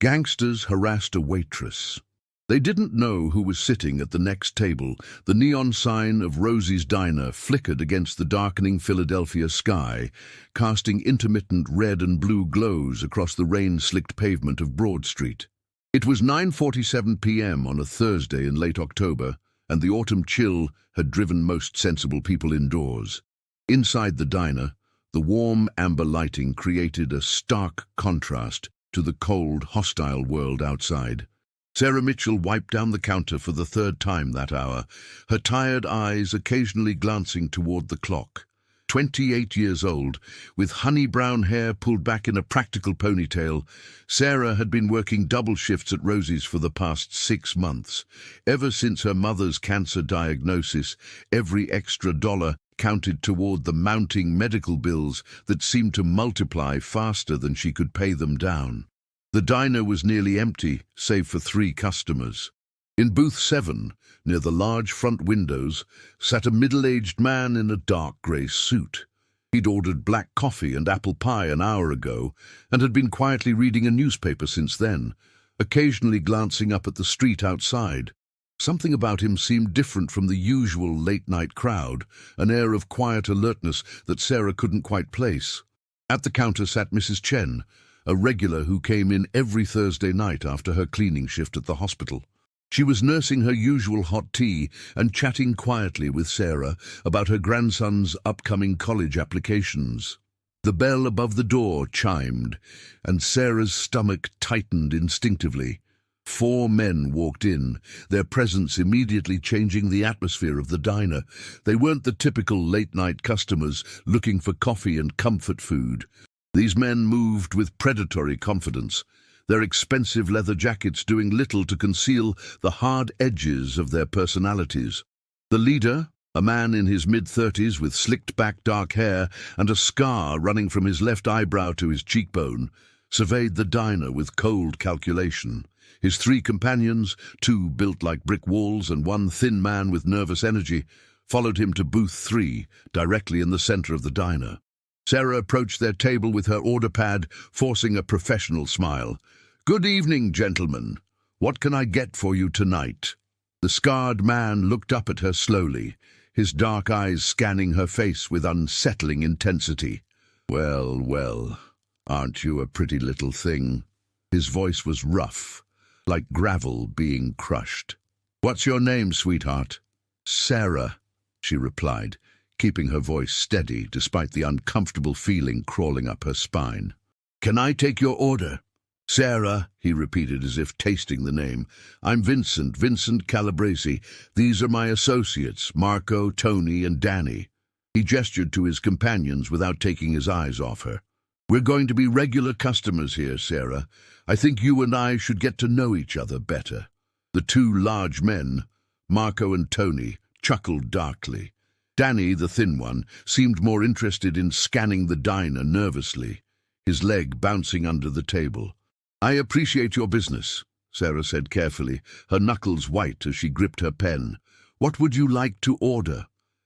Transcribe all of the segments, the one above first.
Gangsters harassed a waitress. They didn't know who was sitting at the next table. The neon sign of Rosie's Diner flickered against the darkening Philadelphia sky, casting intermittent red and blue glows across the rain-slicked pavement of Broad Street. It was 9:47 p.m. on a Thursday in late October, and the autumn chill had driven most sensible people indoors. Inside the diner, the warm amber lighting created a stark contrast to the cold, hostile world outside. Sarah Mitchell wiped down the counter for the third time that hour, her tired eyes occasionally glancing toward the clock. 28 years old, with honey-brown hair pulled back in a practical ponytail, Sarah had been working double shifts at Rosie's for the past 6 months. Ever since her mother's cancer diagnosis, every extra dollar counted toward the mounting medical bills that seemed to multiply faster than she could pay them down. The diner was nearly empty, save for 3 customers. In booth 7, near the large front windows, sat a middle-aged man in a dark grey suit. He'd ordered black coffee and apple pie an hour ago and had been quietly reading a newspaper since then, occasionally glancing up at the street outside. Something about him seemed different from the usual late-night crowd, an air of quiet alertness that Sarah couldn't quite place. At the counter sat Mrs. Chen, a regular who came in every Thursday night after her cleaning shift at the hospital. She was nursing her usual hot tea and chatting quietly with Sarah about her grandson's upcoming college applications. The bell above the door chimed, and Sarah's stomach tightened instinctively. 4 men walked in, their presence immediately changing the atmosphere of the diner. They weren't the typical late-night customers looking for coffee and comfort food. These men moved with predatory confidence, their expensive leather jackets doing little to conceal the hard edges of their personalities. The leader, a man in his mid-30s with slicked-back dark hair and a scar running from his left eyebrow to his cheekbone, surveyed the diner with cold calculation. His 3 companions, 2 built like brick walls and 1 thin man with nervous energy, followed him to booth 3, directly in the center of the diner. Sarah approached their table with her order pad, forcing a professional smile. "Good evening, gentlemen. What can I get for you tonight?" The scarred man looked up at her slowly, his dark eyes scanning her face with unsettling intensity. "Well, well, aren't you a pretty little thing?" His voice was rough, like gravel being crushed. "What's your name, sweetheart?" "Sarah," she replied, keeping her voice steady despite the uncomfortable feeling crawling up her spine. "Can I take your order?" "Sarah," he repeated as if tasting the name. "I'm Vincent Calabresi. These are my associates, Marco, Tony, and Danny." He gestured to his companions without taking his eyes off her. "We're going to be regular customers here, Sarah. I think you and I should get to know each other better." The 2 large men, Marco and Tony, chuckled darkly. Danny, the thin one, seemed more interested in scanning the diner nervously, his leg bouncing under the table. "I appreciate your business," Sarah said carefully, her knuckles white as she gripped her pen. "What would you like to order?"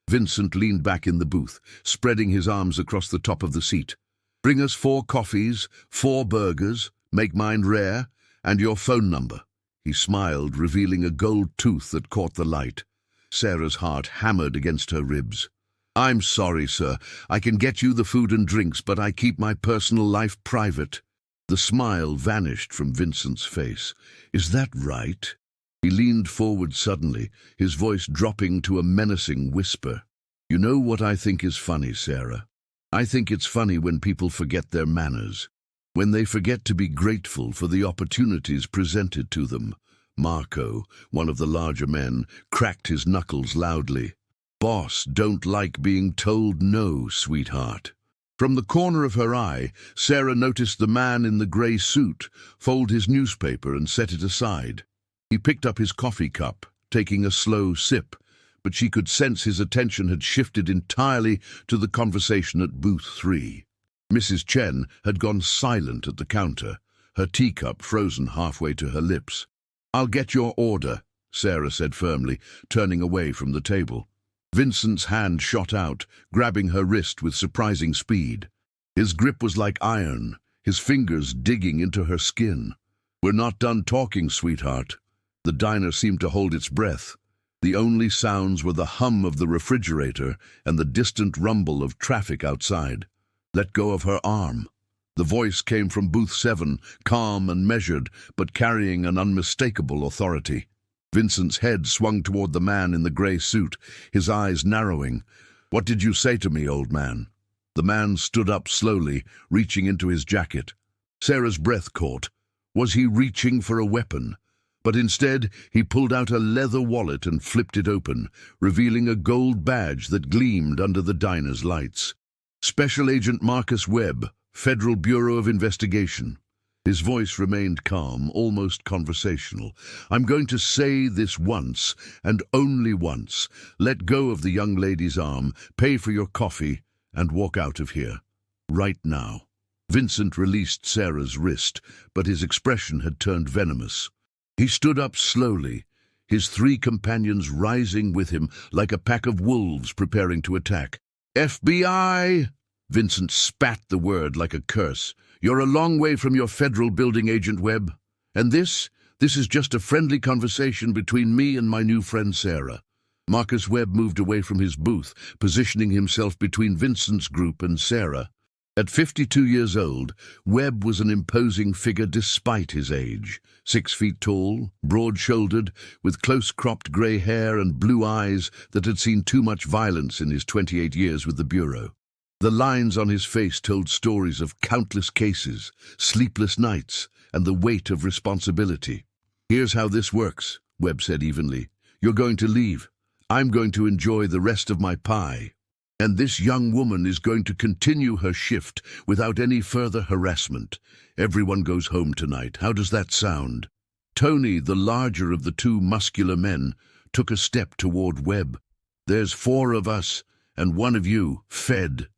Vincent leaned back in the booth, spreading his arms across the top of the seat. "Bring us 4 coffees, 4 burgers, make mine rare, and your phone number." He smiled, revealing a gold tooth that caught the light. Sarah's heart hammered against her ribs. "I'm sorry, sir. I can get you the food and drinks, but I keep my personal life private." The smile vanished from Vincent's face. "Is that right?" He leaned forward suddenly, his voice dropping to a menacing whisper. "You know what I think is funny, Sarah? I think it's funny when people forget their manners, when they forget to be grateful for the opportunities presented to them." Marco, one of the larger men, cracked his knuckles loudly. "Boss don't like being told no, sweetheart." From the corner of her eye, Sarah noticed the man in the grey suit fold his newspaper and set it aside. He picked up his coffee cup, taking a slow sip, but she could sense his attention had shifted entirely to the conversation at booth 3. Mrs. Chen had gone silent at the counter, her teacup frozen halfway to her lips. "I'll get your order," Sarah said firmly, turning away from the table. Vincent's hand shot out, grabbing her wrist with surprising speed. His grip was like iron, his fingers digging into her skin. We're not done talking, sweetheart. The diner seemed to hold its breath. The only sounds were the hum of the refrigerator and the distant rumble of traffic outside. Let go of her arm. The voice came from booth 7, calm and measured, but carrying an unmistakable authority. Vincent's head swung toward the man in the grey suit, his eyes narrowing. "What did you say to me, old man?" The man stood up slowly, reaching into his jacket. Sarah's breath caught. Was he reaching for a weapon? But instead, he pulled out a leather wallet and flipped it open, revealing a gold badge that gleamed under the diner's lights. Special Agent Marcus Webb, Federal Bureau of Investigation. His voice remained calm, almost conversational. "I'm going to say this once, and only once. Let go of the young lady's arm, pay for your coffee, and walk out of here. Right now." Vincent released Sarah's wrist, but his expression had turned venomous. He stood up slowly, his 3 companions rising with him like a pack of wolves preparing to attack. "FBI!" Vincent spat the word like a curse. "You're a long way from your federal building, Agent Webb. And this is just a friendly conversation between me and my new friend Sarah." Marcus Webb moved away from his booth, positioning himself between Vincent's group and Sarah. At 52 years old, Webb was an imposing figure despite his age. 6 feet tall, broad-shouldered, with close-cropped grey hair and blue eyes that had seen too much violence in his 28 years with the Bureau. The lines on his face told stories of countless cases, sleepless nights, and the weight of responsibility. "Here's how this works," Webb said evenly. "You're going to leave. I'm going to enjoy the rest of my pie. And this young woman is going to continue her shift without any further harassment. Everyone goes home tonight. How does that sound?" Tony, the larger of the 2 muscular men, took a step toward Webb. "There's 4 of us, and 1 of you, Fed."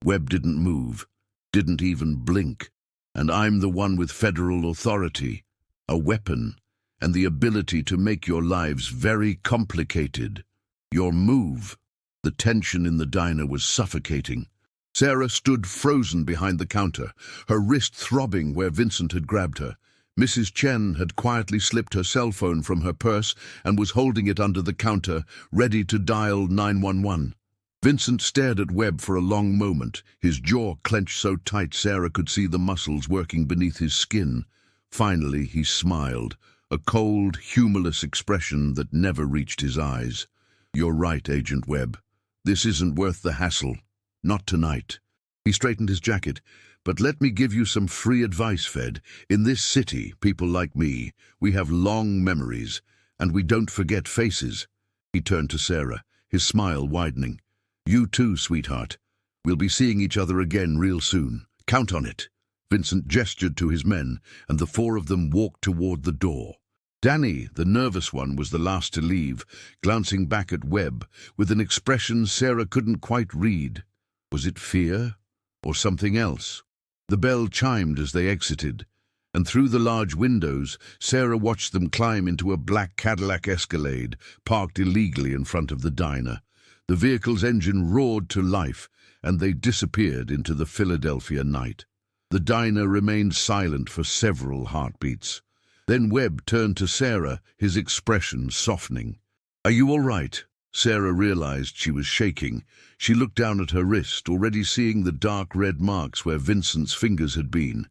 Webb didn't move, didn't even blink. "And I'm the one with federal authority, a weapon, and the ability to make your lives very complicated. Your move." The tension in the diner was suffocating. Sarah stood frozen behind the counter, her wrist throbbing where Vincent had grabbed her. Mrs. Chen had quietly slipped her cell phone from her purse and was holding it under the counter, ready to dial 911. Vincent stared at Webb for a long moment, his jaw clenched so tight Sarah could see the muscles working beneath his skin. Finally, he smiled, a cold, humorless expression that never reached his eyes. "You're right, Agent Webb. This isn't worth the hassle. Not tonight." He straightened his jacket. "But let me give you some free advice, Fed. In this city, people like me, we have long memories, and we don't forget faces." He turned to Sarah, his smile widening. "You too, sweetheart. We'll be seeing each other again real soon. Count on it." Vincent gestured to his men, and the 4 of them walked toward the door. Danny, the nervous one, was the last to leave, glancing back at Webb with an expression Sarah couldn't quite read. Was it fear or something else? The bell chimed as they exited, and through the large windows, Sarah watched them climb into a black Cadillac Escalade, parked illegally in front of the diner. The vehicle's engine roared to life, and they disappeared into the Philadelphia night. The diner remained silent for several heartbeats. Then Webb turned to Sarah, his expression softening. "Are you all right?" Sarah realized she was shaking. She looked down at her wrist, already seeing the dark red marks where Vincent's fingers had been.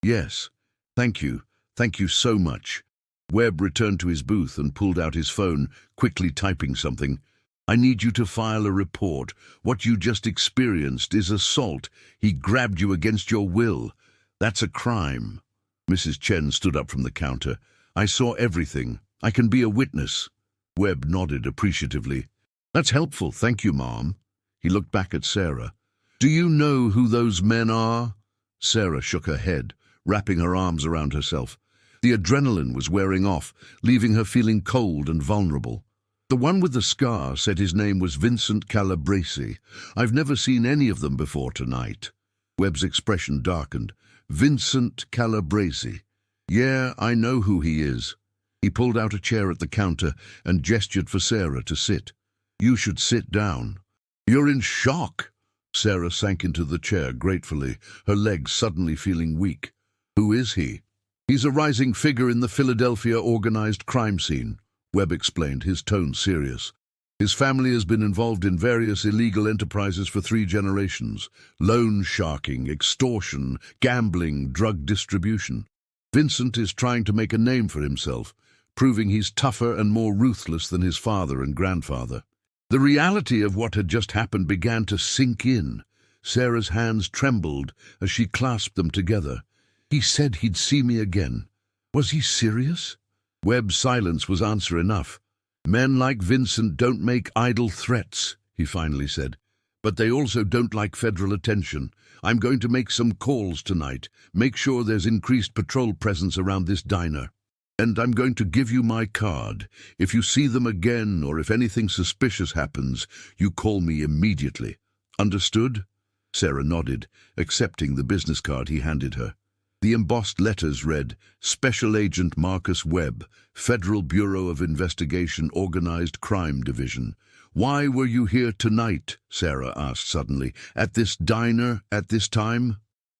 Yes. Thank you. Thank you so much." Webb returned to his booth and pulled out his phone, quickly typing something. "I need you to file a report. What you just experienced is assault. He grabbed you against your will. That's a crime." Mrs. Chen stood up from the counter. "I saw everything. I can be a witness." Webb nodded appreciatively. "That's helpful, thank you, Mom." He looked back at Sarah. "Do you know who those men are?" Sarah shook her head, wrapping her arms around herself. The adrenaline was wearing off, leaving her feeling cold and vulnerable. "The one with the scar said his name was Vincent Calabresi. I've never seen any of them before tonight." Webb's expression darkened. "Vincent Calabresi. Yeah, I know who he is." He pulled out a chair at the counter and gestured for Sarah to sit. "You should sit down." "You're in shock." Sarah sank into the chair gratefully, her legs suddenly feeling weak. "Who is he?" He's a rising figure in the Philadelphia organized crime scene, Webb explained, his tone serious. His family has been involved in various illegal enterprises for 3 generations: loan sharking, extortion, gambling, drug distribution. Vincent is trying to make a name for himself, proving he's tougher and more ruthless than his father and grandfather. The reality of what had just happened began to sink in. Sarah's hands trembled as she clasped them together. He said he'd see me again. Was he serious? Webb's silence was answer enough. Men like Vincent don't make idle threats, he finally said. But they also don't like federal attention. I'm going to make some calls tonight. Make sure there's increased patrol presence around this diner. And I'm going to give you my card. If you see them again or if anything suspicious happens, you call me immediately. Understood? Sarah nodded, accepting the business card he handed her. The embossed letters read, Special Agent Marcus Webb, Federal Bureau of Investigation Organized Crime Division. Why were you here tonight? Sarah asked suddenly. At this diner, at this time?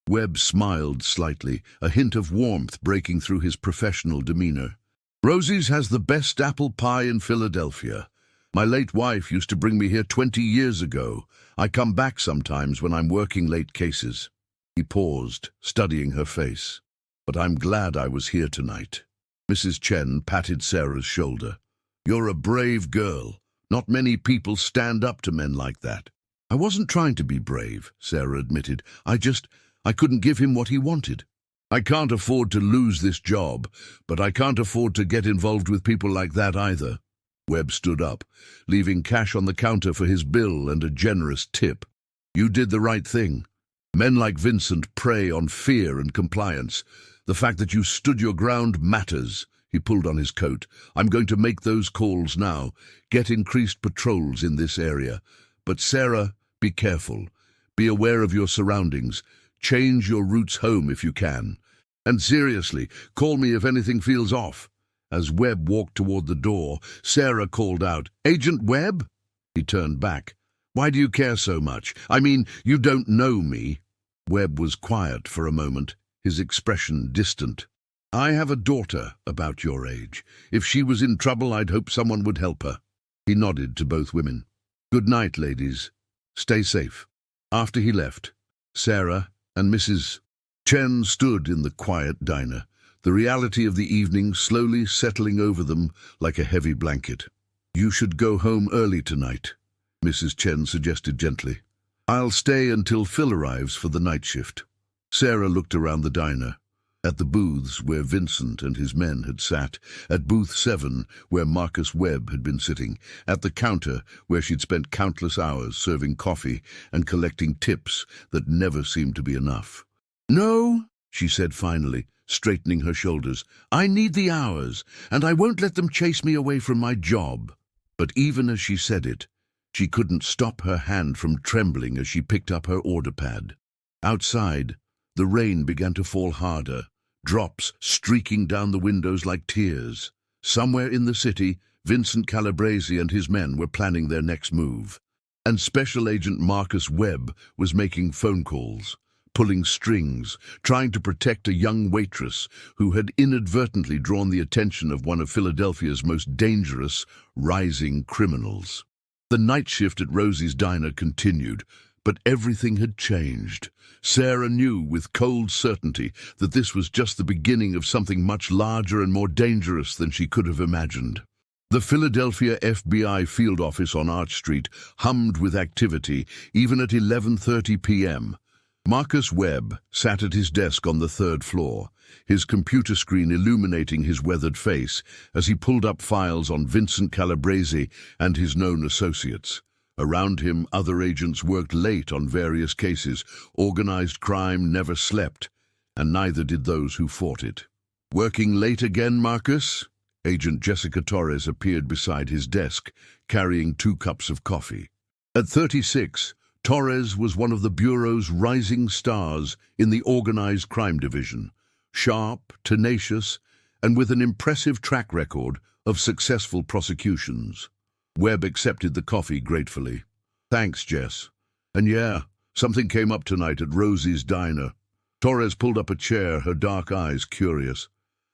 Webb smiled slightly, a hint of warmth breaking through his professional demeanor. Rosie's has the best apple pie in Philadelphia. My late wife used to bring me here 20 years ago. I come back sometimes when I'm working late cases. He paused, studying her face. But I'm glad I was here tonight. Mrs. Chen patted Sarah's shoulder. You're a brave girl. Not many people stand up to men like that. I wasn't trying to be brave, Sarah admitted. I couldn't give him what he wanted. I can't afford to lose this job, but I can't afford to get involved with people like that either. Webb stood up, leaving cash on the counter for his bill and a generous tip. You did the right thing. Men like Vincent prey on fear and compliance. The fact that you stood your ground matters. He pulled on his coat. I'm going to make those calls now. Get increased patrols in this area. But Sarah, be careful. Be aware of your surroundings. Change your routes home if you can. And seriously, call me if anything feels off. As Webb walked toward the door, Sarah called out, Agent Webb? He turned back. Why do you care so much? I mean, you don't know me. Webb was quiet for a moment, his expression distant. I have a daughter about your age. If she was in trouble, I'd hope someone would help her. He nodded to both women. Good night, ladies. Stay safe. After he left, Sarah and Mrs. Chen stood in the quiet diner, the reality of the evening slowly settling over them like a heavy blanket. You should go home early tonight, Mrs. Chen suggested gently. I'll stay until Phil arrives for the night shift. Sarah looked around the diner, at the booths where Vincent and his men had sat, at booth 7 where Marcus Webb had been sitting, at the counter where she'd spent countless hours serving coffee and collecting tips that never seemed to be enough. No, she said finally, straightening her shoulders. I need the hours, and I won't let them chase me away from my job. But even as she said it, she couldn't stop her hand from trembling as she picked up her order pad. Outside, the rain began to fall harder, drops streaking down the windows like tears. Somewhere in the city, Vincent Calabrese and his men were planning their next move. And Special Agent Marcus Webb was making phone calls, pulling strings, trying to protect a young waitress who had inadvertently drawn the attention of one of Philadelphia's most dangerous, rising criminals. The night shift at Rosie's diner continued, but everything had changed. Sarah knew with cold certainty that this was just the beginning of something much larger and more dangerous than she could have imagined. The Philadelphia FBI field office on Arch Street hummed with activity, even at 11:30 p.m. Marcus Webb sat at his desk on the 3rd floor, his computer screen illuminating his weathered face as he pulled up files on Vincent Calabrese and his known associates. Around him, other agents worked late on various cases. Organized crime never slept, and neither did those who fought it. Working late again, Marcus? Agent Jessica Torres appeared beside his desk, carrying 2 cups of coffee. At 36, Torres was one of the Bureau's rising stars in the organized crime division, sharp, tenacious, and with an impressive track record of successful prosecutions. Webb accepted the coffee gratefully. Thanks, Jess. And yeah, something came up tonight at Rosie's diner. Torres pulled up a chair, her dark eyes curious.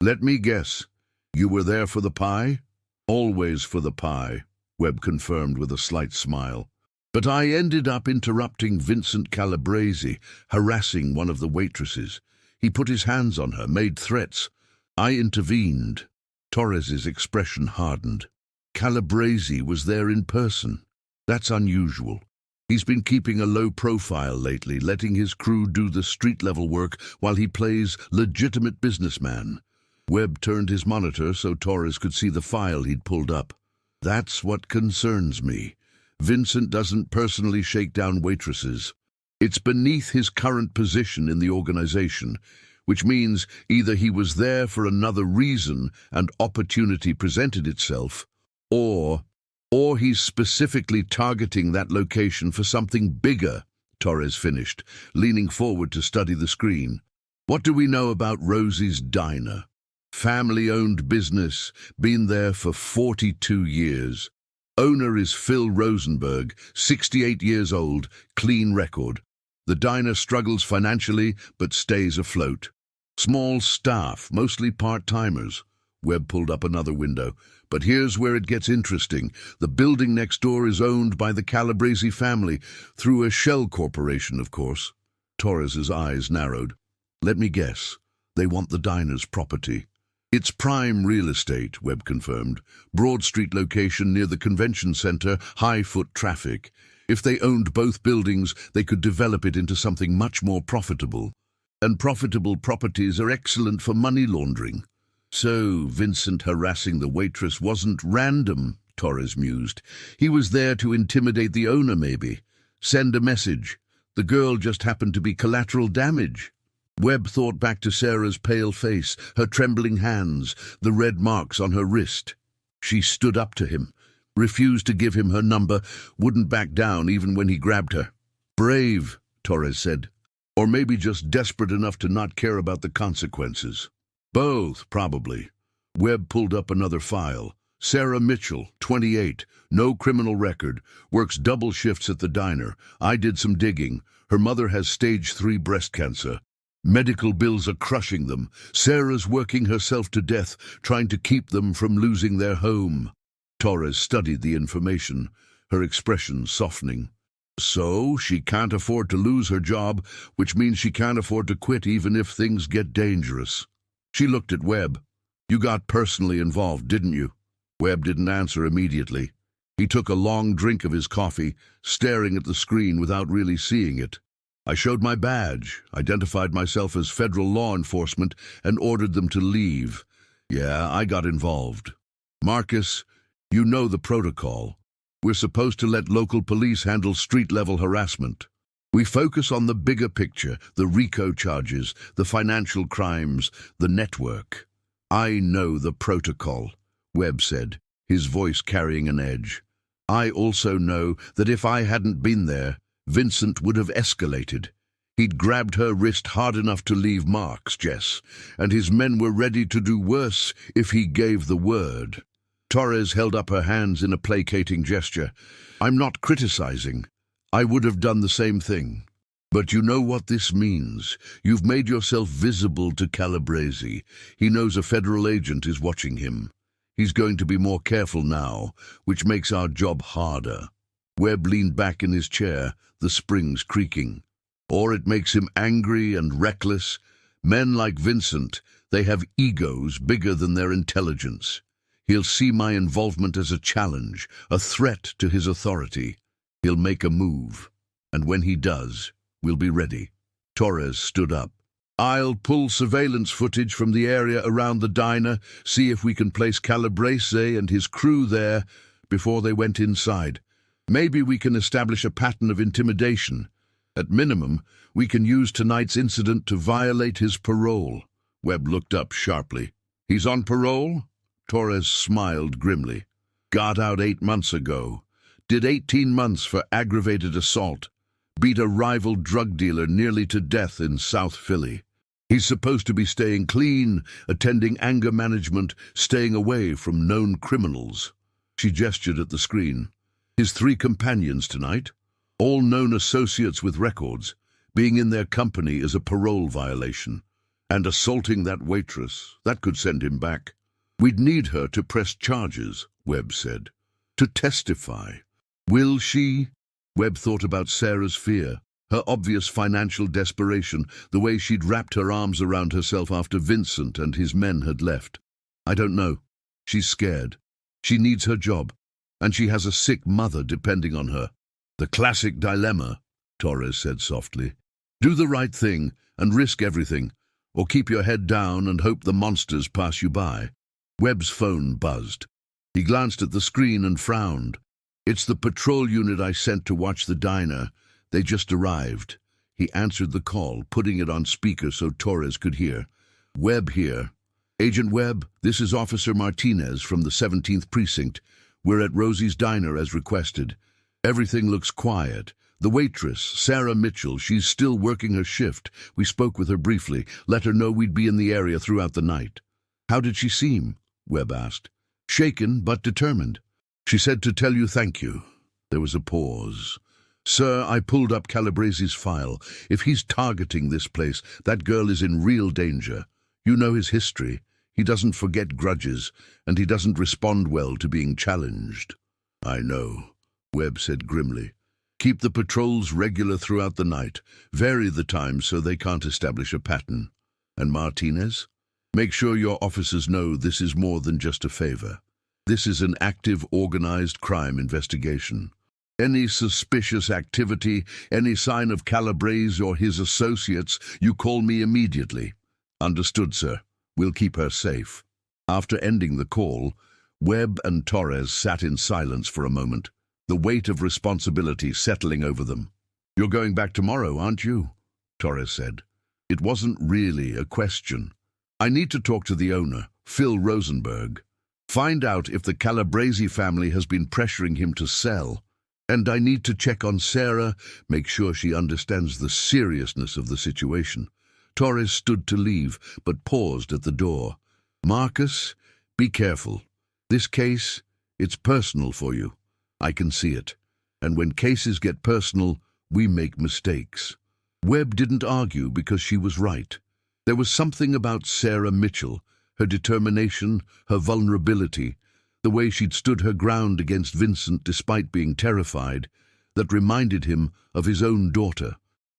Let me guess. You were there for the pie? Always for the pie, Webb confirmed with a slight smile. But I ended up interrupting Vincent Calabrese, harassing one of the waitresses. He put his hands on her, made threats. I intervened. Torres's expression hardened. Calabrese was there in person. That's unusual. He's been keeping a low profile lately, letting his crew do the street-level work while he plays legitimate businessman. Webb turned his monitor so Torres could see the file he'd pulled up. That's what concerns me. Vincent doesn't personally shake down waitresses. It's beneath his current position in the organization, which means either he was there for another reason and opportunity presented itself, or he's specifically targeting that location for something bigger, Torres finished, leaning forward to study the screen. What do we know about Rosie's Diner? Family-owned business, been there for 42 years. Owner is Phil Rosenberg, 68 years old, clean record. The diner struggles financially, but stays afloat. Small staff, mostly part-timers. Webb pulled up another window. But here's where it gets interesting. The building next door is owned by the Calabrese family, through a shell corporation, of course. Torres's eyes narrowed. Let me guess. They want the diner's property. It's prime real estate, Webb confirmed. Broad Street location near the convention center, high foot traffic. If they owned both buildings, they could develop it into something much more profitable. And profitable properties are excellent for money laundering. So, Vincent harassing the waitress wasn't random, Torres mused. He was there to intimidate the owner, maybe. Send a message. The girl just happened to be collateral damage. Webb thought back to Sarah's pale face, her trembling hands, the red marks on her wrist. She stood up to him, refused to give him her number, wouldn't back down even when he grabbed her. Brave, Torres said. Or maybe just desperate enough to not care about the consequences. Both, probably. Webb pulled up another file. Sarah Mitchell, 28, no criminal record, works double shifts at the diner. I did some digging. Her mother has stage 3 breast cancer. Medical bills are crushing them. Sarah's working herself to death, trying to keep them from losing their home. Torres studied the information, her expression softening. So, she can't afford to lose her job, which means she can't afford to quit even if things get dangerous. She looked at Webb. You got personally involved, didn't you? Webb didn't answer immediately. He took a long drink of his coffee, staring at the screen without really seeing it. I showed my badge, identified myself as federal law enforcement, and ordered them to leave. Yeah, I got involved. Marcus, you know the protocol. We're supposed to let local police handle street-level harassment. We focus on the bigger picture, the RICO charges, the financial crimes, the network. I know the protocol, Webb said, his voice carrying an edge. I also know that if I hadn't been there, Vincent would have escalated. He'd grabbed her wrist hard enough to leave marks, Jess, and his men were ready to do worse if he gave the word. Torres held up her hands in a placating gesture. I'm not criticizing. I would have done the same thing. But you know what this means. You've made yourself visible to Calabrese. He knows a federal agent is watching him. He's going to be more careful now, which makes our job harder. Webb leaned back in his chair, the springs creaking. Or it makes him angry and reckless. Men like Vincent, they have egos bigger than their intelligence. He'll see my involvement as a challenge, a threat to his authority. He'll make a move. And when he does, we'll be ready. Torres stood up. I'll pull surveillance footage from the area around the diner, see if we can place Calabrese and his crew there before they went inside. Maybe we can establish a pattern of intimidation. At minimum, we can use tonight's incident to violate his parole. Webb looked up sharply. He's on parole? Torres smiled grimly. Got out 8 months ago. Did 18 months for aggravated assault. Beat a rival drug dealer nearly to death in South Philly. He's supposed to be staying clean, attending anger management, staying away from known criminals. She gestured at the screen. His 3 companions tonight, all known associates with records. Being in their company is a parole violation. And assaulting that waitress, that could send him back. We'd need her to press charges, Webb said. To testify. Will she? Webb thought about Sarah's fear, her obvious financial desperation, the way she'd wrapped her arms around herself after Vincent and his men had left. I don't know. She's scared. She needs her job, and she has a sick mother depending on her. The classic dilemma, Torres said softly. Do the right thing and risk everything, or keep your head down and hope the monsters pass you by. Webb's phone buzzed. He glanced at the screen and frowned. It's the patrol unit I sent to watch the diner. They just arrived. He answered the call, putting it on speaker so Torres could hear. Webb here. Agent Webb, this is Officer Martinez from the 17th Precinct. We're at Rosie's Diner as requested. Everything looks quiet. The waitress, Sarah Mitchell, she's still working her shift. We spoke with her briefly, let her know we'd be in the area throughout the night. How did she seem? Webb asked. Shaken but determined. She said to tell you thank you. There was a pause. Sir, I pulled up Calabresi's file. If he's targeting this place, that girl is in real danger. You know his history. He doesn't forget grudges, and he doesn't respond well to being challenged. I know, Webb said grimly. Keep the patrols regular throughout the night. Vary the times so they can't establish a pattern. And Martinez? Make sure your officers know this is more than just a favor. This is an active, organized crime investigation. Any suspicious activity, any sign of Calabrese or his associates, you call me immediately. Understood, sir. We'll keep her safe. After ending the call, Webb and Torres sat in silence for a moment, the weight of responsibility settling over them. You're going back tomorrow, aren't you? Torres said. It wasn't really a question. I need to talk to the owner, Phil Rosenberg. Find out if the Calabrese family has been pressuring him to sell. And I need to check on Sarah, make sure she understands the seriousness of the situation. Torres stood to leave, but paused at the door. Marcus, be careful. This case, it's personal for you. I can see it. And when cases get personal, we make mistakes. Webb didn't argue because she was right. There was something about Sarah Mitchell, her determination, her vulnerability, the way she'd stood her ground against Vincent despite being terrified, that reminded him of his own daughter.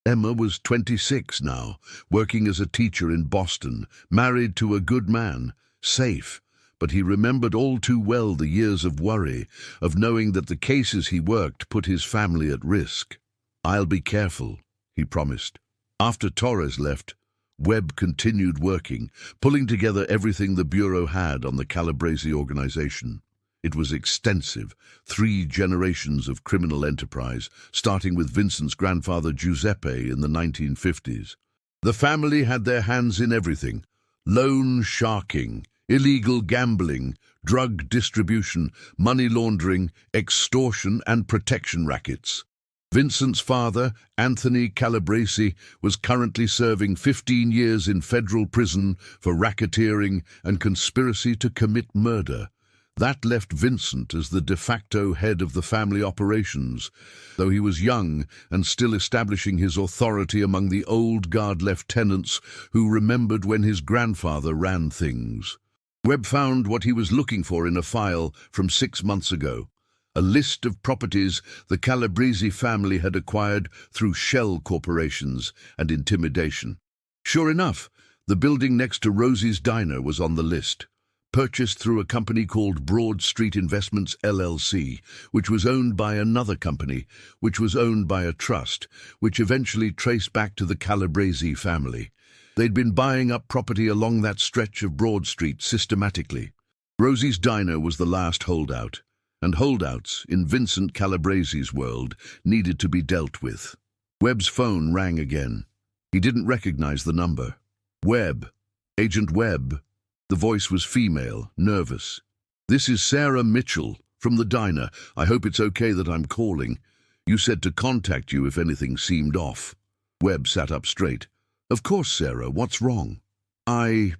Emma was 26 now, working as a teacher in Boston, married to a good man, safe. But he remembered all too well the years of worry, of knowing that the cases he worked put his family at risk. I'll be careful, he promised. After Torres left, Webb continued working, pulling together everything the Bureau had on the Calabrese organization. It was extensive, 3 generations of criminal enterprise, starting with Vincent's grandfather Giuseppe in the 1950s. The family had their hands in everything: loan sharking, illegal gambling, drug distribution, money laundering, extortion and protection rackets. Vincent's father, Anthony Calabrese, was currently serving 15 years in federal prison for racketeering and conspiracy to commit murder. That left Vincent as the de facto head of the family operations, though he was young and still establishing his authority among the old guard lieutenants who remembered when his grandfather ran things. Webb found what he was looking for in a file from 6 months ago. A list of properties the Calabrese family had acquired through shell corporations and intimidation. Sure enough, the building next to Rosie's Diner was on the list, purchased through a company called Broad Street Investments LLC, which was owned by another company, which was owned by a trust, which eventually traced back to the Calabrese family. They'd been buying up property along that stretch of Broad Street systematically. Rosie's Diner was the last holdout, and holdouts in Vincent Calabrese's world needed to be dealt with. Webb's phone rang again. He didn't recognize the number. Webb. Agent Webb. The voice was female, nervous. This is Sarah Mitchell from the diner. I hope it's okay that I'm calling. You said to contact you if anything seemed off. Webb sat up straight. Of course, Sarah, what's wrong? I'm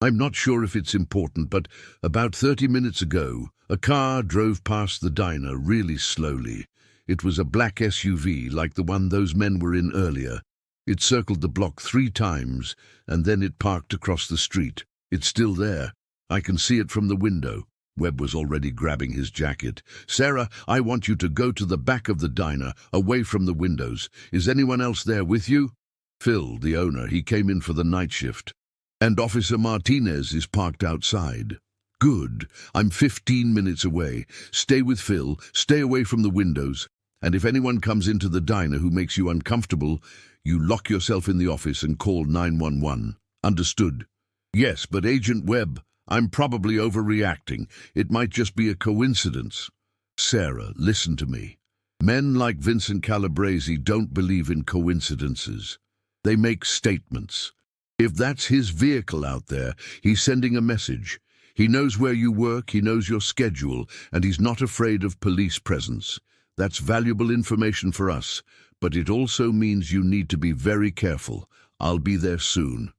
not sure if it's important, but about 30 minutes ago, a car drove past the diner really slowly. It was a black SUV like the one those men were in earlier. It circled the block 3 times, and then it parked across the street. It's still there. I can see it from the window. Webb was already grabbing his jacket. Sarah, I want you to go to the back of the diner, away from the windows. Is anyone else there with you? Phil, the owner, he came in for the night shift. And Officer Martinez is parked outside. Good. I'm 15 minutes away. Stay with Phil, stay away from the windows. And if anyone comes into the diner who makes you uncomfortable, you lock yourself in the office and call 911. Understood? Yes, but Agent Webb, I'm probably overreacting. It might just be a coincidence. Sarah, listen to me. Men like Vincent Calabrese don't believe in coincidences. They make statements. If that's his vehicle out there, he's sending a message. He knows where you work, he knows your schedule, and he's not afraid of police presence. That's valuable information for us, but it also means you need to be very careful. I'll be there soon.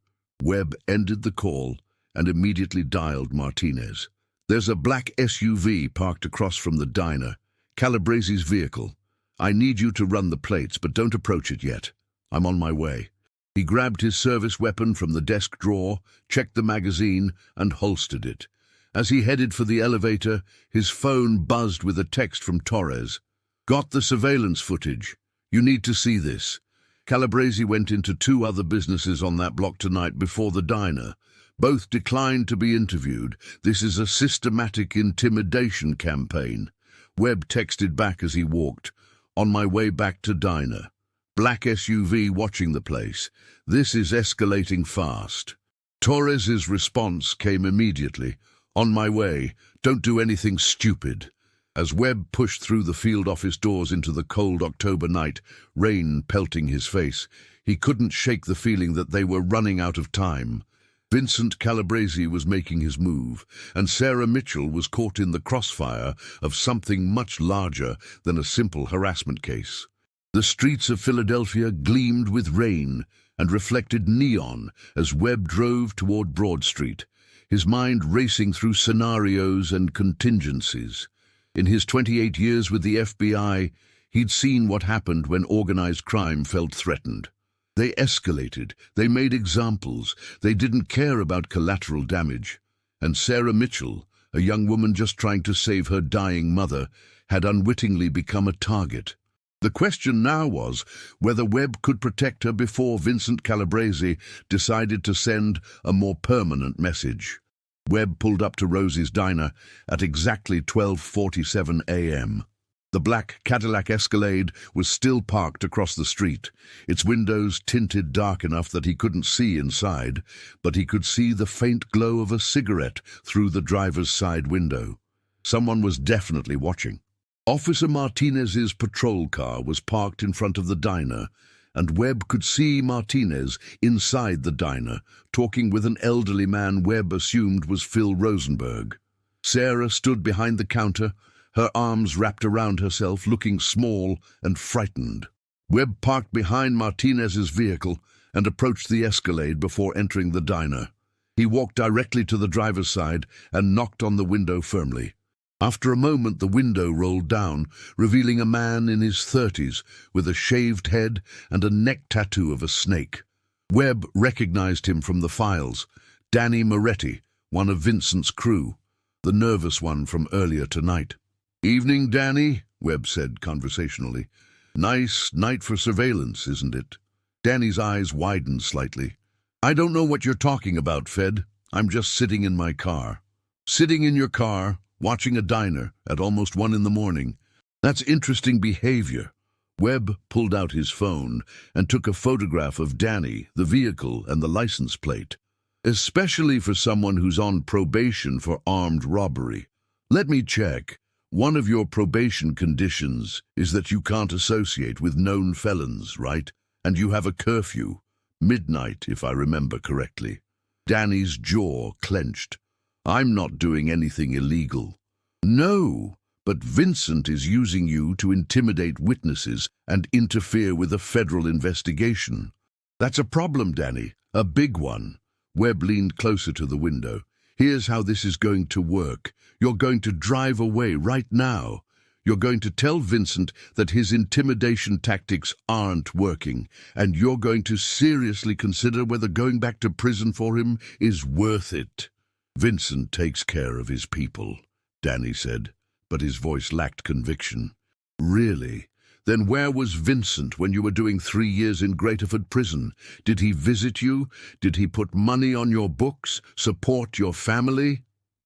Webb ended the call and immediately dialed Martinez. There's a black SUV parked across from the diner, Calabrese's vehicle. I need you to run the plates, but don't approach it yet. I'm on my way. He grabbed his service weapon from the desk drawer, checked the magazine, and holstered it. As he headed for the elevator, his phone buzzed with a text from Torres. Got the surveillance footage. You need to see this. Calabrese went into 2 other businesses on that block tonight before the diner. Both declined to be interviewed. This is a systematic intimidation campaign. Webb texted back as he walked. On my way back to diner. Black SUV watching the place. This is escalating fast. Torres's response came immediately. On my way. Don't do anything stupid. As Webb pushed through the field office doors into the cold October night, rain pelting his face, he couldn't shake the feeling that they were running out of time. Vincent Calabrese was making his move, and Sarah Mitchell was caught in the crossfire of something much larger than a simple harassment case. The streets of Philadelphia gleamed with rain and reflected neon as Webb drove toward Broad Street, his mind racing through scenarios and contingencies. In his 28 years with the FBI, he'd seen what happened when organized crime felt threatened. They escalated, they made examples, they didn't care about collateral damage. And Sarah Mitchell, a young woman just trying to save her dying mother, had unwittingly become a target. The question now was whether Webb could protect her before Vincent Calabrese decided to send a more permanent message. Webb pulled up to Rosie's diner at exactly 12:47 a.m. The black Cadillac Escalade was still parked across the street, its windows tinted dark enough that he couldn't see inside, but he could see the faint glow of a cigarette through the driver's side window. Someone was definitely watching. Officer Martinez's patrol car was parked in front of the diner, and Webb could see Martinez inside the diner, talking with an elderly man Webb assumed was Phil Rosenberg. Sarah stood behind the counter, her arms wrapped around herself, looking small and frightened. Webb parked behind Martinez's vehicle and approached the Escalade before entering the diner. He walked directly to the driver's side and knocked on the window firmly. After a moment, the window rolled down, revealing a man in his 30s with a shaved head and a neck tattoo of a snake. Webb recognized him from the files. Danny Moretti, one of Vincent's crew, the nervous one from earlier tonight. "Evening, Danny," Webb said conversationally. "Nice night for surveillance, isn't it?" Danny's eyes widened slightly. "I don't know what you're talking about, Fed. I'm just sitting in my car." "Sitting in your car, watching a diner at almost 1 in the morning. That's interesting behavior." Webb pulled out his phone and took a photograph of Danny, the vehicle, and the license plate. "Especially for someone who's on probation for armed robbery. Let me check. One of your probation conditions is that you can't associate with known felons, right? And you have a curfew. Midnight, if I remember correctly." Danny's jaw clenched. "I'm not doing anything illegal." "No, but Vincent is using you to intimidate witnesses and interfere with a federal investigation." "That's a problem, Danny, a big one." Webb leaned closer to the window. "Here's how this is going to work. You're going to drive away right now. You're going to tell Vincent that his intimidation tactics aren't working, and you're going to seriously consider whether going back to prison for him is worth it. Vincent takes care of his people, Danny said, but his voice lacked conviction. Really? Then where was Vincent when you were doing 3 years in Greaterford prison? Did he visit you? Did he put money on your books? Support your family?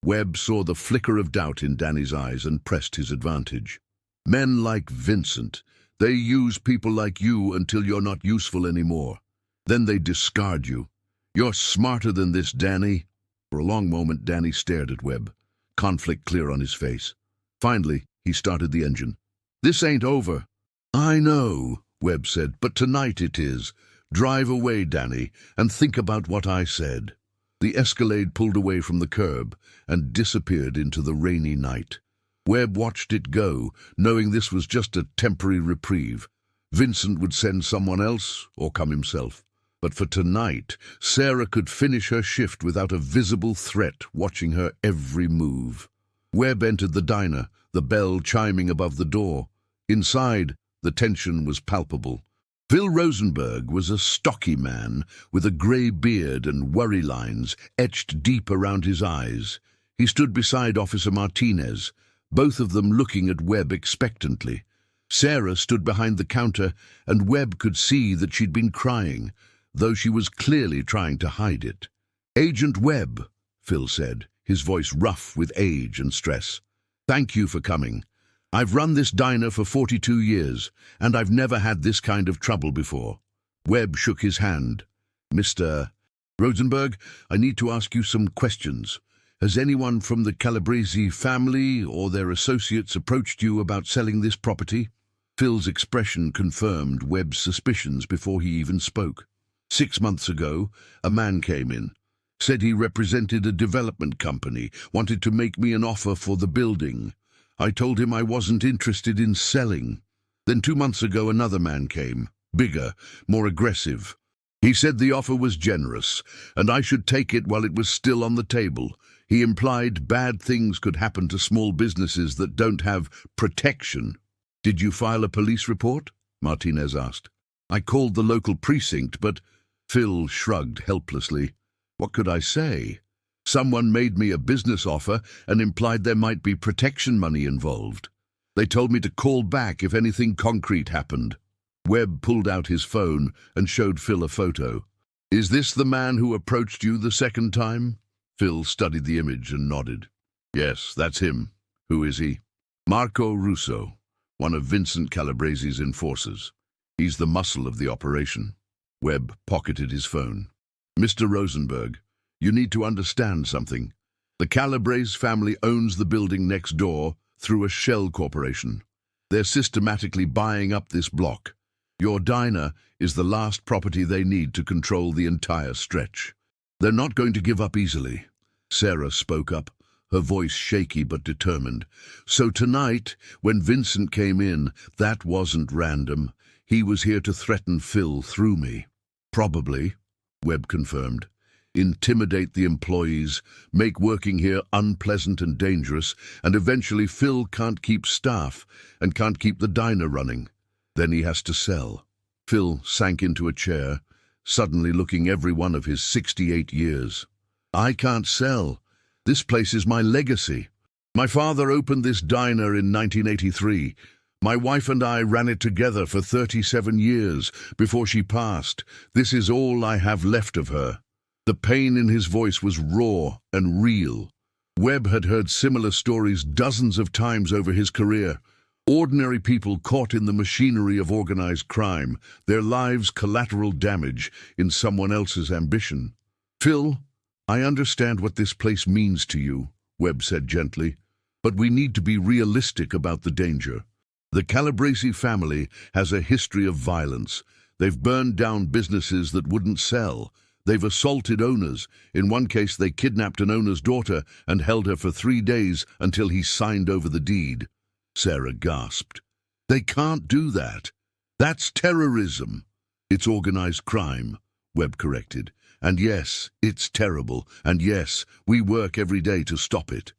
Webb saw the flicker of doubt in Danny's eyes and pressed his advantage. Men like Vincent, they use people like you until you're not useful anymore. Then they discard you. You're smarter than this, Danny. For a long moment, Danny stared at Webb, conflict clear on his face. Finally, he started the engine. This ain't over. I know, Webb said, but tonight it is. Drive away, Danny, and think about what I said. The Escalade pulled away from the curb and disappeared into the rainy night. Webb watched it go, knowing this was just a temporary reprieve. Vincent would send someone else or come himself. But for tonight, Sarah could finish her shift without a visible threat watching her every move. Webb entered the diner, the bell chiming above the door. Inside, the tension was palpable. Phil Rosenberg was a stocky man with a grey beard and worry lines etched deep around his eyes. He stood beside Officer Martinez, both of them looking at Webb expectantly. Sarah stood behind the counter, and Webb could see that she'd been crying, though she was clearly trying to hide it. "Agent Webb," Phil said, his voice rough with age and stress. "Thank you for coming. I've run this diner for 42 years, and I've never had this kind of trouble before." Webb shook his hand. "Mr. Rosenberg, I need to ask you some questions. Has anyone from the Calabrese family or their associates approached you about selling this property?" Phil's expression confirmed Webb's suspicions before he even spoke. 6 months ago, a man came in, said he represented a development company, wanted to make me an offer for the building. I told him I wasn't interested in selling. Then 2 months ago another man came, bigger, more aggressive. He said the offer was generous, and I should take it while it was still on the table. He implied bad things could happen to small businesses that don't have protection. "Did you file a police report?" Martinez asked. "I called the local precinct, but—" Phil shrugged helplessly. "What could I say? Someone made me a business offer and implied there might be protection money involved. They told me to call back if anything concrete happened." Webb pulled out his phone and showed Phil a photo. "Is this the man who approached you the second time?" Phil studied the image and nodded. "Yes, that's him. Who is he?" "Marco Russo, one of Vincent Calabrese's enforcers. He's the muscle of the operation." Webb pocketed his phone. "Mr. Rosenberg, you need to understand something. The Calabrese family owns the building next door through a shell corporation. They're systematically buying up this block. Your diner is the last property they need to control the entire stretch. They're not going to give up easily." Sarah spoke up, her voice shaky but determined. "So tonight, when Vincent came in, that wasn't random. He was here to threaten Phil through me." "Probably," Webb confirmed. "Intimidate the employees, make working here unpleasant and dangerous, and eventually Phil can't keep staff and can't keep the diner running. Then he has to sell." Phil sank into a chair, suddenly looking every one of his 68 years. "I can't sell. This place is my legacy. My father opened this diner in 1983. My wife and I ran it together for 37 years before she passed. This is all I have left of her." The pain in his voice was raw and real. Webb had heard similar stories dozens of times over his career. Ordinary people caught in the machinery of organized crime, their lives collateral damage in someone else's ambition. "Phil, I understand what this place means to you," Webb said gently, "but we need to be realistic about the danger. The Calabrese family has a history of violence. They've burned down businesses that wouldn't sell. They've assaulted owners. In one case, they kidnapped an owner's daughter and held her for 3 days until he signed over the deed." Sarah gasped. "They can't do that. That's terrorism." "It's organized crime," Webb corrected. "And yes, it's terrible. And yes, we work every day to stop it.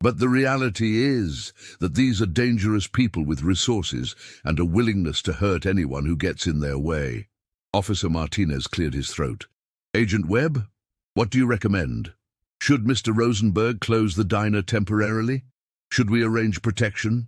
But the reality is that these are dangerous people with resources and a willingness to hurt anyone who gets in their way. Officer Martinez cleared his throat. Agent Webb, what do you recommend? Should Mr. Rosenberg close the diner temporarily? Should we arrange protection?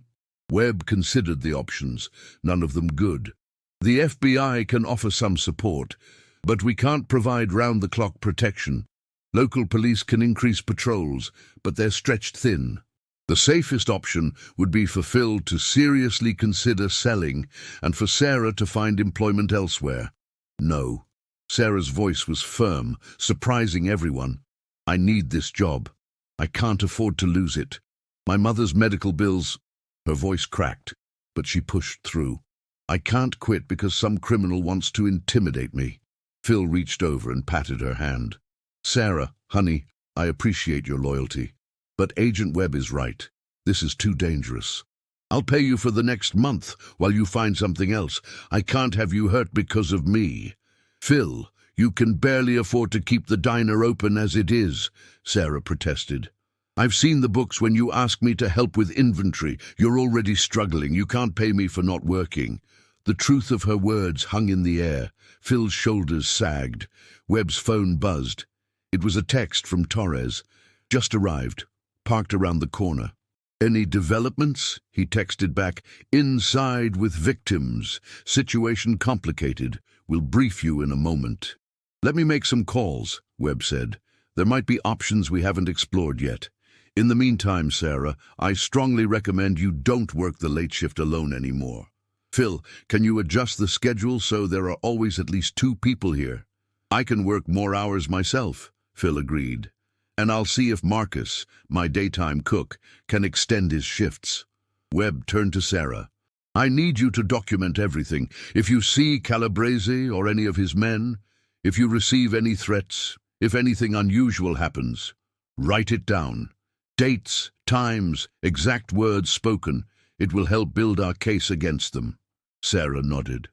Webb considered the options, none of them good. The FBI can offer some support, but we can't provide round-the-clock protection. Local police can increase patrols, but they're stretched thin. The safest option would be for Phil to seriously consider selling and for Sarah to find employment elsewhere. No. Sarah's voice was firm, surprising everyone. I need this job. I can't afford to lose it. My mother's medical bills... Her voice cracked, but she pushed through. I can't quit because some criminal wants to intimidate me. Phil reached over and patted her hand. Sarah, honey, I appreciate your loyalty. But Agent Webb is right. This is too dangerous. I'll pay you for the next month while you find something else. I can't have you hurt because of me. Phil, you can barely afford to keep the diner open as it is, Sarah protested. I've seen the books when you ask me to help with inventory. You're already struggling. You can't pay me for not working. The truth of her words hung in the air. Phil's shoulders sagged. Webb's phone buzzed. It was a text from Torres. Just arrived. Parked around the corner. Any developments? He texted back. Inside with victims. Situation complicated. We'll brief you in a moment. Let me make some calls, Webb said. There might be options we haven't explored yet. In the meantime, Sarah, I strongly recommend you don't work the late shift alone anymore. Phil, can you adjust the schedule so there are always at least 2 people here? I can work more hours myself, Phil agreed. And I'll see if Marcus, my daytime cook, can extend his shifts. Webb turned to Sarah. I need you to document everything. If you see Calabrese or any of his men, if you receive any threats, if anything unusual happens, write it down. Dates, times, exact words spoken. It will help build our case against them. Sarah nodded.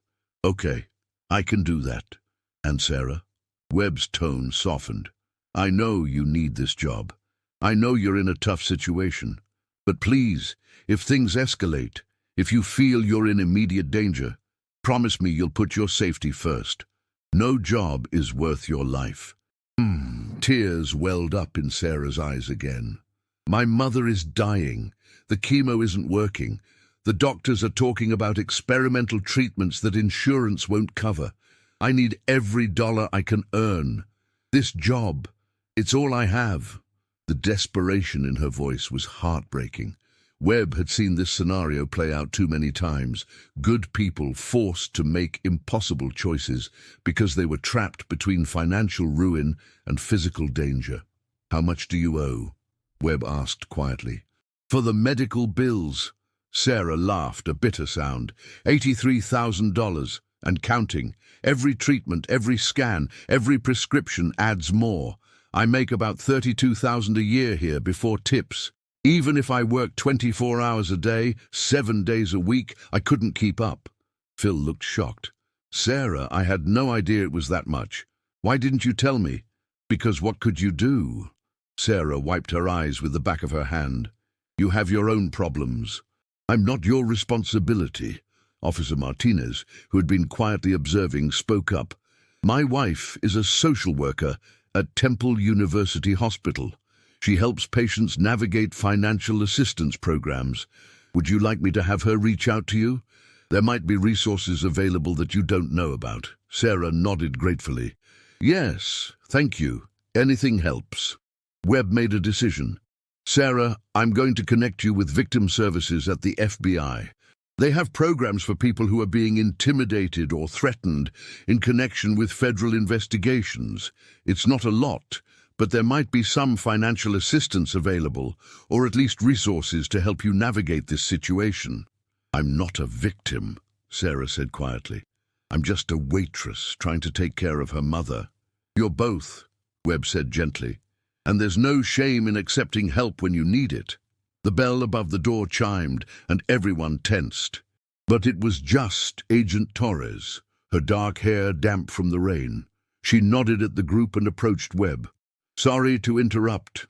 Okay, I can do that. And Sarah? Webb's tone softened. I know you need this job. I know you're in a tough situation. But please, if things escalate, if you feel you're in immediate danger, promise me you'll put your safety first. No job is worth your life. Tears welled up in Sarah's eyes again. My mother is dying. The chemo isn't working. The doctors are talking about experimental treatments that insurance won't cover. I need every dollar I can earn. This job, it's all I have. The desperation in her voice was heartbreaking. Webb had seen this scenario play out too many times. Good people forced to make impossible choices because they were trapped between financial ruin and physical danger. How much do you owe? Webb asked quietly. For the medical bills. Sarah laughed, a bitter sound. $83,000 and counting. Every treatment, every scan, every prescription adds more. I make about $32,000 a year here before tips. Even if I worked 24 hours a day, 7 days a week, I couldn't keep up. Phil looked shocked. Sarah, I had no idea it was that much. Why didn't you tell me? Because what could you do? Sarah wiped her eyes with the back of her hand. You have your own problems. I'm not your responsibility. Officer Martinez, who had been quietly observing, spoke up. My wife is a social worker at Temple University Hospital. She helps patients navigate financial assistance programs. Would you like me to have her reach out to you? There might be resources available that you don't know about. Sarah nodded gratefully. Yes, thank you. Anything helps. Webb made a decision. Sarah, I'm going to connect you with victim services at the FBI. They have programs for people who are being intimidated or threatened in connection with federal investigations. It's not a lot, but there might be some financial assistance available, or at least resources to help you navigate this situation. I'm not a victim, Sarah said quietly. I'm just a waitress trying to take care of her mother. You're both, Webb said gently. And there's no shame in accepting help when you need it. The bell above the door chimed, and everyone tensed. But it was just Agent Torres, her dark hair damp from the rain. She nodded at the group and approached Webb. Sorry to interrupt.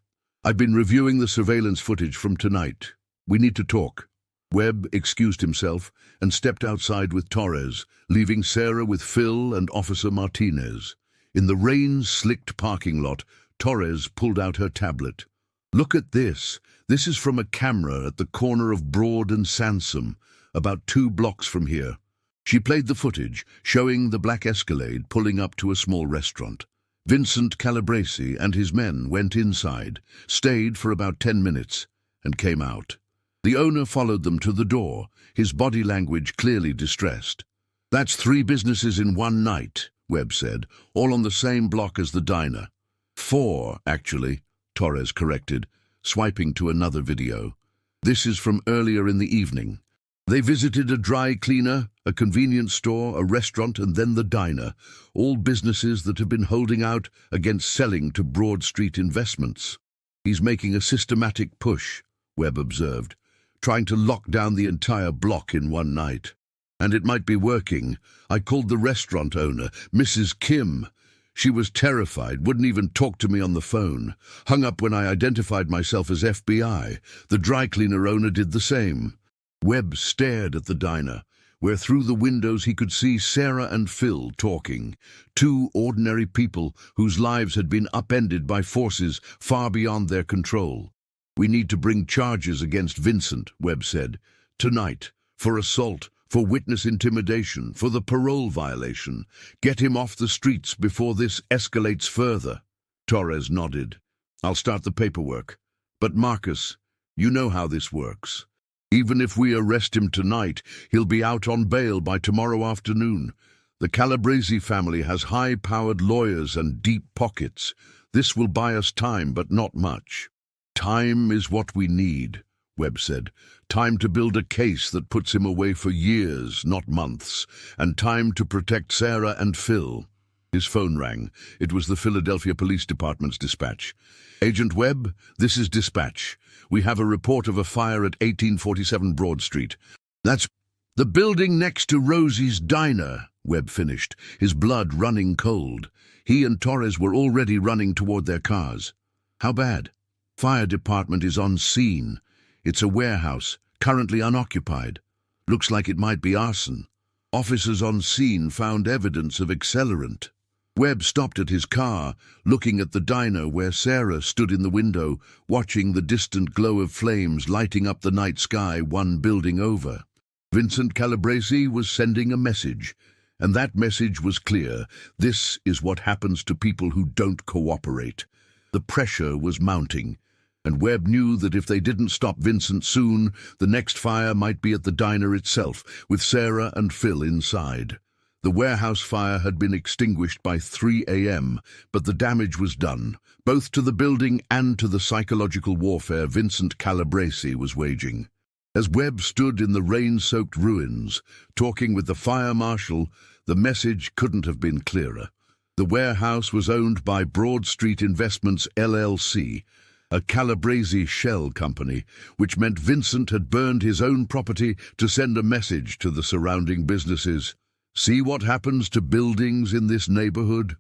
I've been reviewing the surveillance footage from tonight. We need to talk. Webb excused himself and stepped outside with Torres, leaving Sarah with Phil and Officer Martinez. In the rain-slicked parking lot, Torres pulled out her tablet. Look at this. This is from a camera at the corner of Broad and Sansom, about 2 blocks from here. She played the footage, showing the black Escalade pulling up to a small restaurant. Vincent Calabresi and his men went inside, stayed for about 10 minutes, and came out. The owner followed them to the door, his body language clearly distressed. That's 3 businesses in one night, Webb said, all on the same block as the diner. 4, actually, Torres corrected, swiping to another video. This is from earlier in the evening. They visited a dry cleaner, a convenience store, a restaurant, and then the diner, all businesses that have been holding out against selling to Broad Street Investments. He's making a systematic push, Webb observed, trying to lock down the entire block in one night. And it might be working. I called the restaurant owner, Mrs. Kim. She was terrified, wouldn't even talk to me on the phone. Hung up when I identified myself as FBI. The dry cleaner owner did the same. Webb stared at the diner, where through the windows he could see Sarah and Phil talking, 2 ordinary people whose lives had been upended by forces far beyond their control. We need to bring charges against Vincent, Webb said, tonight, for assault, for witness intimidation, for the parole violation. Get him off the streets before this escalates further. Torres nodded. I'll start the paperwork. But Marcus, you know how this works. Even if we arrest him tonight, he'll be out on bail by tomorrow afternoon. The Calabresi family has high-powered lawyers and deep pockets. This will buy us time, but not much. Time is what we need, Webb said. Time to build a case that puts him away for years, not months, and time to protect Sarah and Phil. His phone rang. It was the Philadelphia Police Department's dispatch. Agent Webb, this is dispatch. We have a report of a fire at 1847 Broad Street. That's the building next to Rosie's Diner, Webb finished, his blood running cold. He and Torres were already running toward their cars. How bad? Fire department is on scene. It's a warehouse, currently unoccupied. Looks like it might be arson. Officers on scene found evidence of accelerant. Webb stopped at his car, looking at the diner where Sarah stood in the window, watching the distant glow of flames lighting up the night sky 1 building over. Vincent Calabresi was sending a message, and that message was clear. This is what happens to people who don't cooperate. The pressure was mounting, and Webb knew that if they didn't stop Vincent soon, the next fire might be at the diner itself, with Sarah and Phil inside. The warehouse fire had been extinguished by 3 a.m., but the damage was done, both to the building and to the psychological warfare Vincent Calabresi was waging. As Webb stood in the rain-soaked ruins, talking with the fire marshal, the message couldn't have been clearer. The warehouse was owned by Broad Street Investments LLC, a Calabresi shell company, which meant Vincent had burned his own property to send a message to the surrounding businesses. See what happens to buildings in this neighborhood?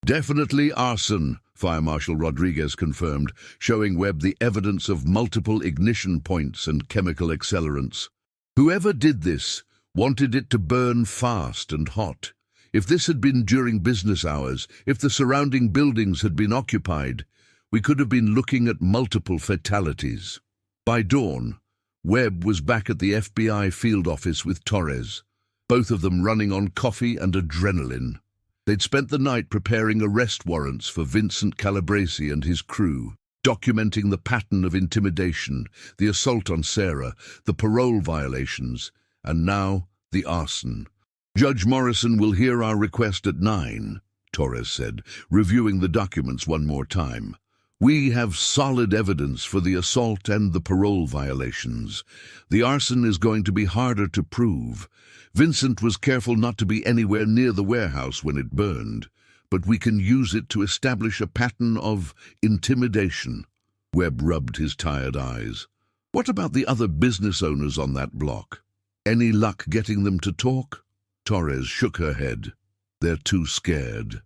Definitely arson, Fire Marshal Rodriguez confirmed, showing Webb the evidence of multiple ignition points and chemical accelerants. Whoever did this wanted it to burn fast and hot. If this had been during business hours, if the surrounding buildings had been occupied, we could have been looking at multiple fatalities. By dawn, Webb was back at the FBI field office with Torres, both of them running on coffee and adrenaline. They'd spent the night preparing arrest warrants for Vincent Calabresi and his crew, documenting the pattern of intimidation, the assault on Sarah, the parole violations, and now the arson. Judge Morrison will hear our request at 9, Torres said, reviewing the documents one more time. We have solid evidence for the assault and the parole violations. The arson is going to be harder to prove. Vincent was careful not to be anywhere near the warehouse when it burned, but we can use it to establish a pattern of intimidation. Webb rubbed his tired eyes. What about the other business owners on that block? Any luck getting them to talk? Torres shook her head. They're too scared.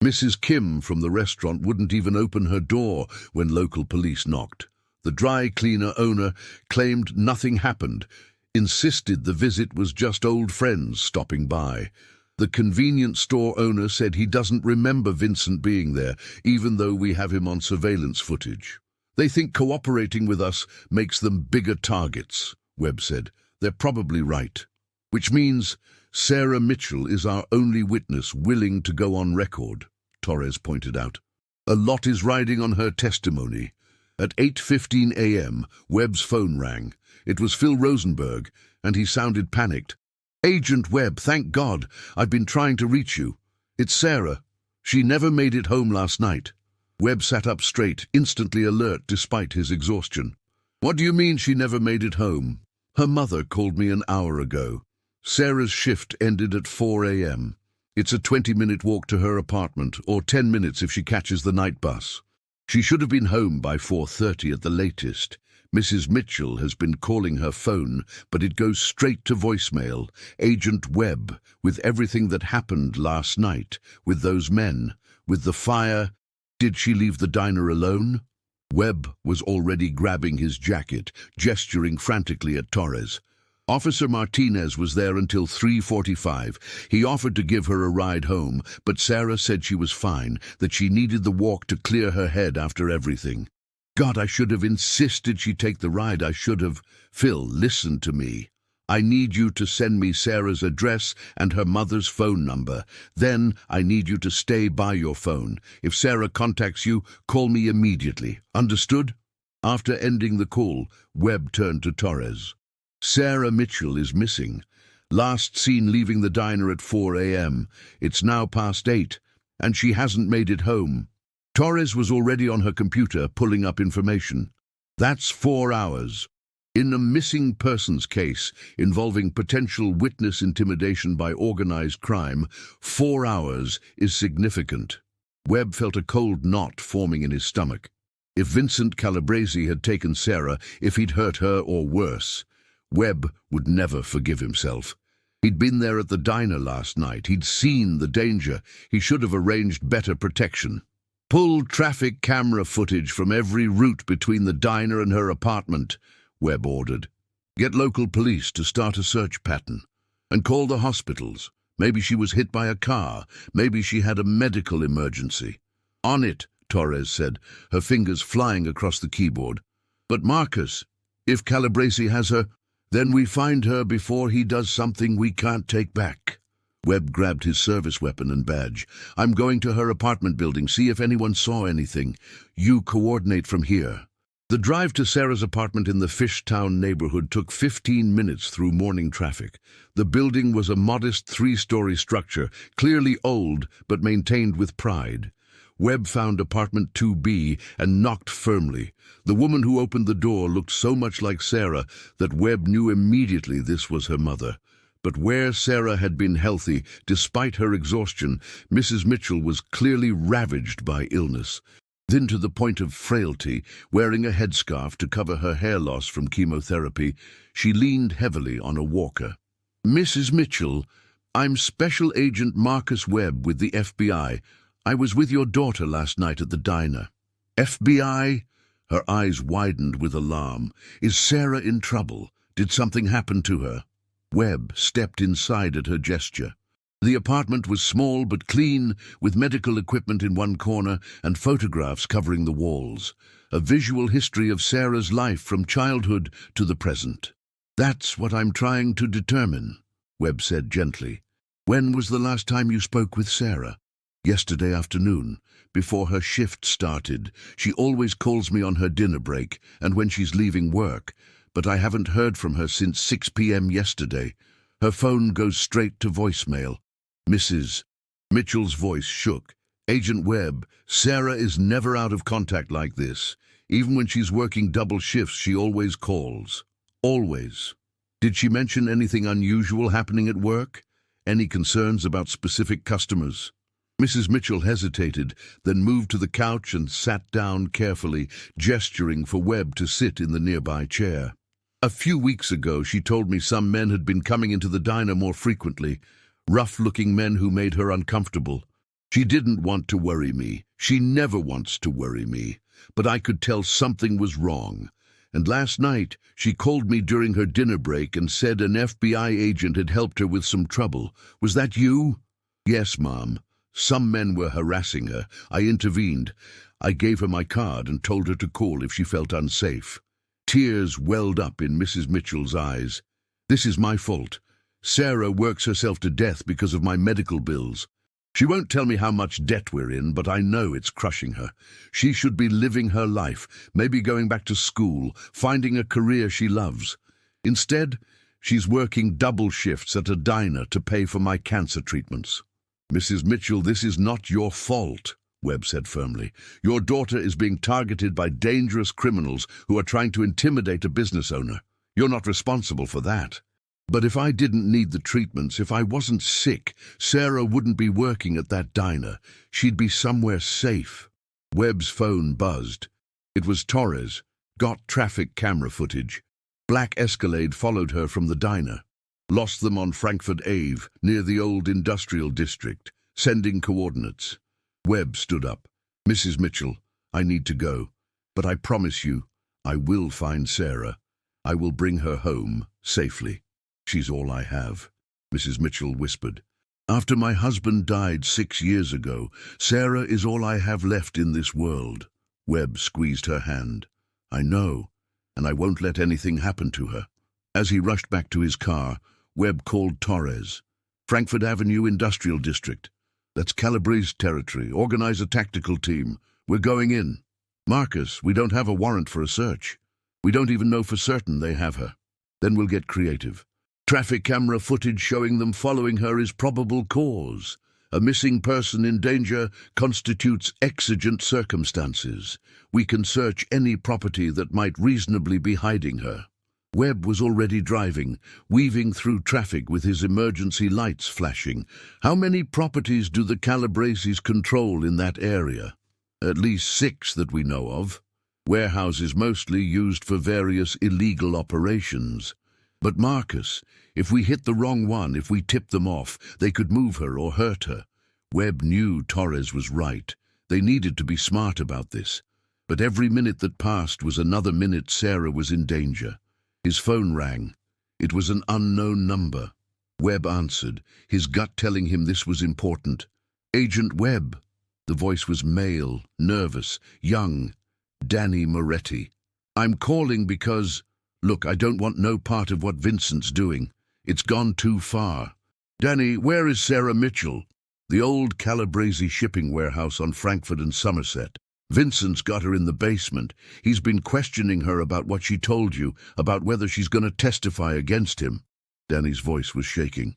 Mrs. Kim from the restaurant wouldn't even open her door when local police knocked. The dry cleaner owner claimed nothing happened, insisted the visit was just old friends stopping by. The convenience store owner said he doesn't remember Vincent being there, even though we have him on surveillance footage. They think cooperating with us makes them bigger targets, Webb said. They're probably right. Which means Sarah Mitchell is our only witness willing to go on record, Torres pointed out. A lot is riding on her testimony. At 8:15 a.m., Webb's phone rang. It was Phil Rosenberg, and he sounded panicked. "Agent Webb, thank God. I've been trying to reach you. It's Sarah. She never made it home last night." Webb sat up straight, instantly alert despite his exhaustion. "What do you mean she never made it home?" "Her mother called me an hour ago. Sarah's shift ended at 4 a.m. It's a 20-minute walk to her apartment, or 10 minutes if she catches the night bus. She should have been home by 4:30 at the latest. Mrs. Mitchell has been calling her phone, but it goes straight to voicemail. Agent Webb, with everything that happened last night, with those men, with the fire, did she leave the diner alone?" Webb was already grabbing his jacket, gesturing frantically at Torres. "Officer Martinez was there until 3:45. He offered to give her a ride home, but Sarah said she was fine, that she needed the walk to clear her head after everything. God, I should have insisted she take the ride. I should have. Phil, listen to me. I need you to send me Sarah's address and her mother's phone number. Then I need you to stay by your phone. If Sarah contacts you, call me immediately. Understood?" After ending the call, Webb turned to Torres. "Sarah Mitchell is missing. Last seen leaving the diner at 4 a.m. It's now past 8, and she hasn't made it home." Torres was already on her computer pulling up information. "That's 4 hours. In a missing persons case involving potential witness intimidation by organized crime, 4 hours is significant." Webb felt a cold knot forming in his stomach. If Vincent Calabrese had taken Sarah, if he'd hurt her or worse, Webb would never forgive himself. He'd been there at the diner last night. He'd seen the danger. He should have arranged better protection. "Pull traffic camera footage from every route between the diner and her apartment," Webb ordered. "Get local police to start a search pattern. And call the hospitals. Maybe she was hit by a car. Maybe she had a medical emergency." "On it," Torres said, her fingers flying across the keyboard. "But Marcus, if Calabrese has her, then we find her before he does something we can't take back." Webb grabbed his service weapon and badge. "I'm going to her apartment building, see if anyone saw anything. You coordinate from here." The drive to Sarah's apartment in the Fishtown neighborhood took 15 minutes through morning traffic. The building was a modest 3-story structure, clearly old but maintained with pride. Webb found apartment 2B and knocked firmly. The woman who opened the door looked so much like Sarah that Webb knew immediately this was her mother. But where Sarah had been healthy, despite her exhaustion, Mrs. Mitchell was clearly ravaged by illness. Then to the point of frailty, wearing a headscarf to cover her hair loss from chemotherapy, she leaned heavily on a walker. "Mrs. Mitchell, I'm Special Agent Marcus Webb with the FBI. I was with your daughter last night at the diner." "FBI?" Her eyes widened with alarm. "Is Sarah in trouble? Did something happen to her?" Webb stepped inside at her gesture. The apartment was small but clean, with medical equipment in one corner and photographs covering the walls. A visual history of Sarah's life from childhood to the present. "That's what I'm trying to determine," Webb said gently. "When was the last time you spoke with Sarah?" "Yesterday afternoon, before her shift started. She always calls me on her dinner break and when she's leaving work, but I haven't heard from her since 6 p.m. yesterday. Her phone goes straight to voicemail." Mrs. Mitchell's voice shook. "Agent Webb, Sarah is never out of contact like this. Even when she's working double shifts, she always calls. Always. Did she mention anything unusual happening at work? Any concerns about specific customers?" Mrs. Mitchell hesitated, then moved to the couch and sat down carefully, gesturing for Webb to sit in the nearby chair. "A few weeks ago, she told me some men had been coming into the diner more frequently, rough-looking men who made her uncomfortable. She didn't want to worry me. She never wants to worry me. But I could tell something was wrong. And last night, she called me during her dinner break and said an FBI agent had helped her with some trouble. Was that you? Yes, Mom. Some men were harassing her. I intervened. I gave her my card and told her to call if she felt unsafe. Tears welled up in Mrs. Mitchell's eyes. This is my fault. Sarah works herself to death because of my medical bills. She won't tell me how much debt we're in, but I know it's crushing her. She should be living her life, maybe going back to school, finding a career she loves. Instead, she's working double shifts at a diner to pay for my cancer treatments. Mrs. Mitchell, this is not your fault, Webb said firmly. Your daughter is being targeted by dangerous criminals who are trying to intimidate a business owner. You're not responsible for that. But if I didn't need the treatments, if I wasn't sick, Sarah wouldn't be working at that diner. She'd be somewhere safe. Webb's phone buzzed. It was Torres. Got traffic camera footage. Black Escalade followed her from the diner. Lost them on Frankfurt Ave, near the old industrial district. Sending coordinates. Webb stood up. Mrs. Mitchell, I need to go. But I promise you, I will find Sarah. I will bring her home safely. She's all I have, Mrs. Mitchell whispered. After my husband died 6 years ago, Sarah is all I have left in this world. Webb squeezed her hand. I know, and I won't let anything happen to her. As he rushed back to his car, Webb called Torres. Frankfurt Avenue Industrial District. That's Calabrese territory. Organize a tactical team. We're going in. Marcus, we don't have a warrant for a search. We don't even know for certain they have her. Then we'll get creative. Traffic camera footage showing them following her is probable cause. A missing person in danger constitutes exigent circumstances. We can search any property that might reasonably be hiding her. Webb was already driving, weaving through traffic with his emergency lights flashing. How many properties do the Calabreses control in that area? At least 6 that we know of. Warehouses mostly used for various illegal operations. But Marcus, if we hit the wrong one, if we tip them off, they could move her or hurt her. Webb knew Torres was right. They needed to be smart about this. But every minute that passed was another minute Sarah was in danger. His phone rang. It was an unknown number. Webb answered, his gut telling him this was important. Agent Webb. The voice was male, nervous, young. Danny Moretti. I'm calling because... Look, I don't want no part of what Vincent's doing. It's gone too far. Danny, where is Sarah Mitchell? The old Calabrese shipping warehouse on Frankfurt and Somerset. Vincent's got her in the basement. He's been questioning her about what she told you, about whether she's going to testify against him. Danny's voice was shaking.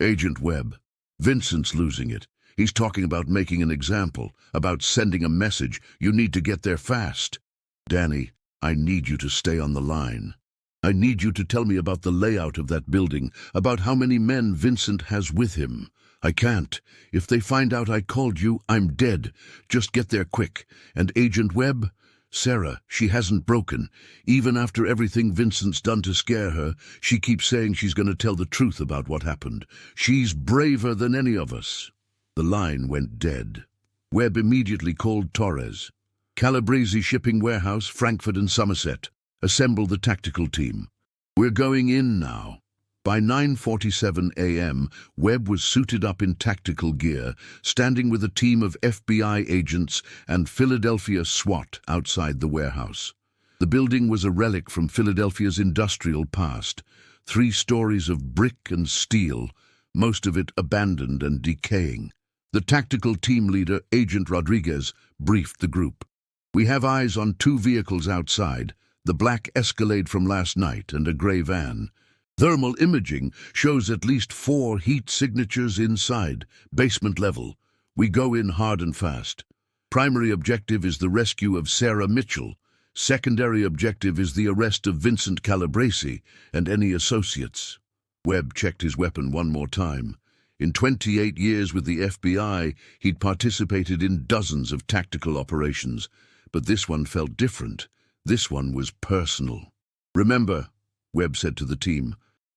Agent Webb, Vincent's losing it. He's talking about making an example, about sending a message. You need to get there fast. Danny, I need you to stay on the line. I need you to tell me about the layout of that building, about how many men Vincent has with him. I can't. If they find out I called you, I'm dead. Just get there quick. And Agent Webb? Sarah, she hasn't broken. Even after everything Vincent's done to scare her, she keeps saying she's going to tell the truth about what happened. She's braver than any of us. The line went dead. Webb immediately called Torres. Calabrese Shipping Warehouse, Frankfurt and Somerset. Assemble the tactical team. We're going in now. By 9:47 a.m., Webb was suited up in tactical gear, standing with a team of FBI agents and Philadelphia SWAT outside the warehouse. The building was a relic from Philadelphia's industrial past. 3 stories of brick and steel, most of it abandoned and decaying. The tactical team leader, Agent Rodriguez, briefed the group. We have eyes on 2 vehicles outside, the black Escalade from last night and a gray van. Thermal imaging shows at least 4 heat signatures inside, basement level. We go in hard and fast. Primary objective is the rescue of Sarah Mitchell. Secondary objective is the arrest of Vincent Calabrese and any associates. Webb checked his weapon one more time. In 28 years with the FBI, he'd participated in dozens of tactical operations, but this one felt different. This one was personal. Remember, Webb said to the team,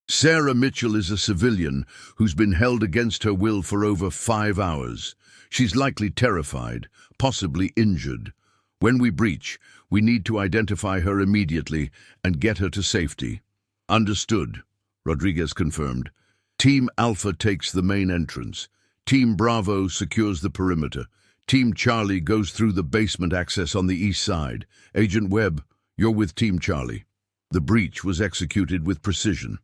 Sarah Mitchell is a civilian who's been held against her will for over 5 hours. She's likely terrified, possibly injured. When we breach, we need to identify her immediately and get her to safety." "Understood," Rodriguez confirmed. "Team Alpha takes the main entrance. Team Bravo secures the perimeter. Team Charlie goes through the basement access on the east side. Agent Webb, you're with Team Charlie." The breach was executed with precision.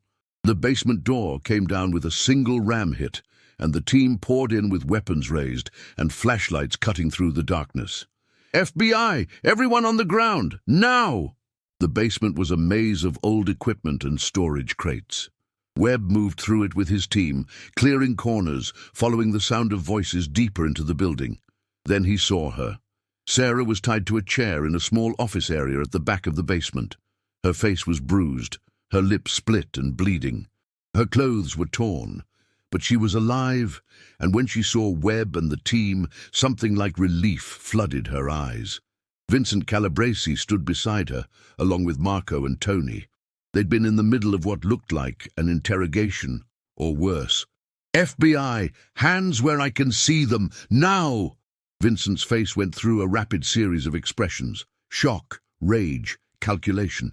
The basement door came down with a single ram hit, and the team poured in with weapons raised and flashlights cutting through the darkness. "FBI! Everyone on the ground! Now!" The basement was a maze of old equipment and storage crates. Webb moved through it with his team, clearing corners, following the sound of voices deeper into the building. Then he saw her. Sarah was tied to a chair in a small office area at the back of the basement. Her face was bruised, her lips split and bleeding. Her clothes were torn, but she was alive, and when she saw Webb and the team, something like relief flooded her eyes. Vincent Calabresi stood beside her, along with Marco and Tony. They'd been in the middle of what looked like an interrogation, or worse. "FBI, hands where I can see them, now!" Vincent's face went through a rapid series of expressions: shock, rage, calculation.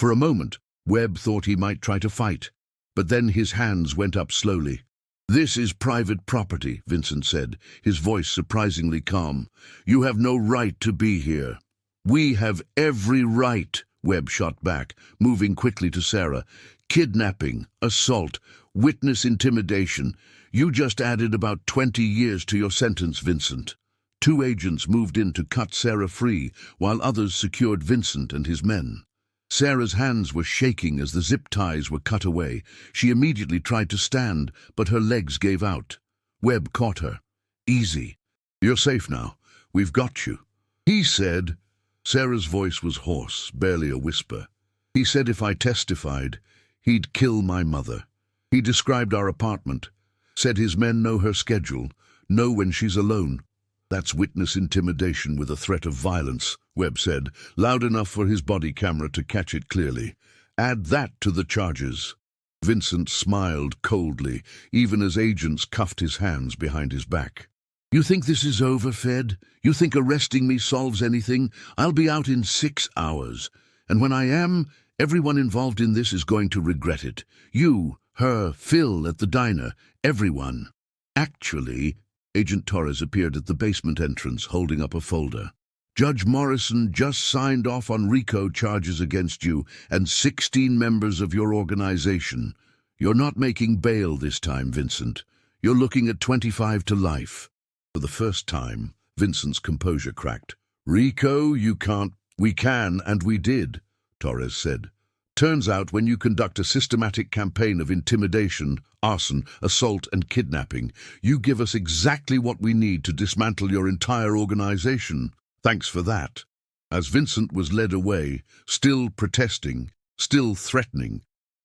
For a moment, Webb thought he might try to fight, but then his hands went up slowly. "This is private property," Vincent said, his voice surprisingly calm. "You have no right to be here." "We have every right," Webb shot back, moving quickly to Sarah. "Kidnapping, assault, witness intimidation. You just added about 20 years to your sentence, Vincent." Two agents moved in to cut Sarah free, while others secured Vincent and his men. Sarah's hands were shaking as the zip ties were cut away. She immediately tried to stand, but her legs gave out. Webb caught her. "Easy. You're safe now. We've got you." "He said..." Sarah's voice was hoarse, barely a whisper. "He said if I testified, he'd kill my mother. He described our apartment, said his men know her schedule, know when she's alone." "That's witness intimidation with a threat of violence," Webb said, loud enough for his body camera to catch it clearly. "Add that to the charges." Vincent smiled coldly, even as agents cuffed his hands behind his back. "You think this is over, Fed? You think arresting me solves anything? I'll be out in 6 hours. And when I am, everyone involved in this is going to regret it. You, her, Phil at the diner, everyone." "Actually," Agent Torres appeared at the basement entrance, holding up a folder. "Judge Morrison just signed off on RICO charges against you and 16 members of your organization. You're not making bail this time, Vincent. You're looking at 25 to life." For the first time, Vincent's composure cracked. "RICO, you can't..." "We can, and we did," Torres said. "Turns out when you conduct a systematic campaign of intimidation, arson, assault, and kidnapping, you give us exactly what we need to dismantle your entire organization. Thanks for that." As Vincent was led away, still protesting, still threatening,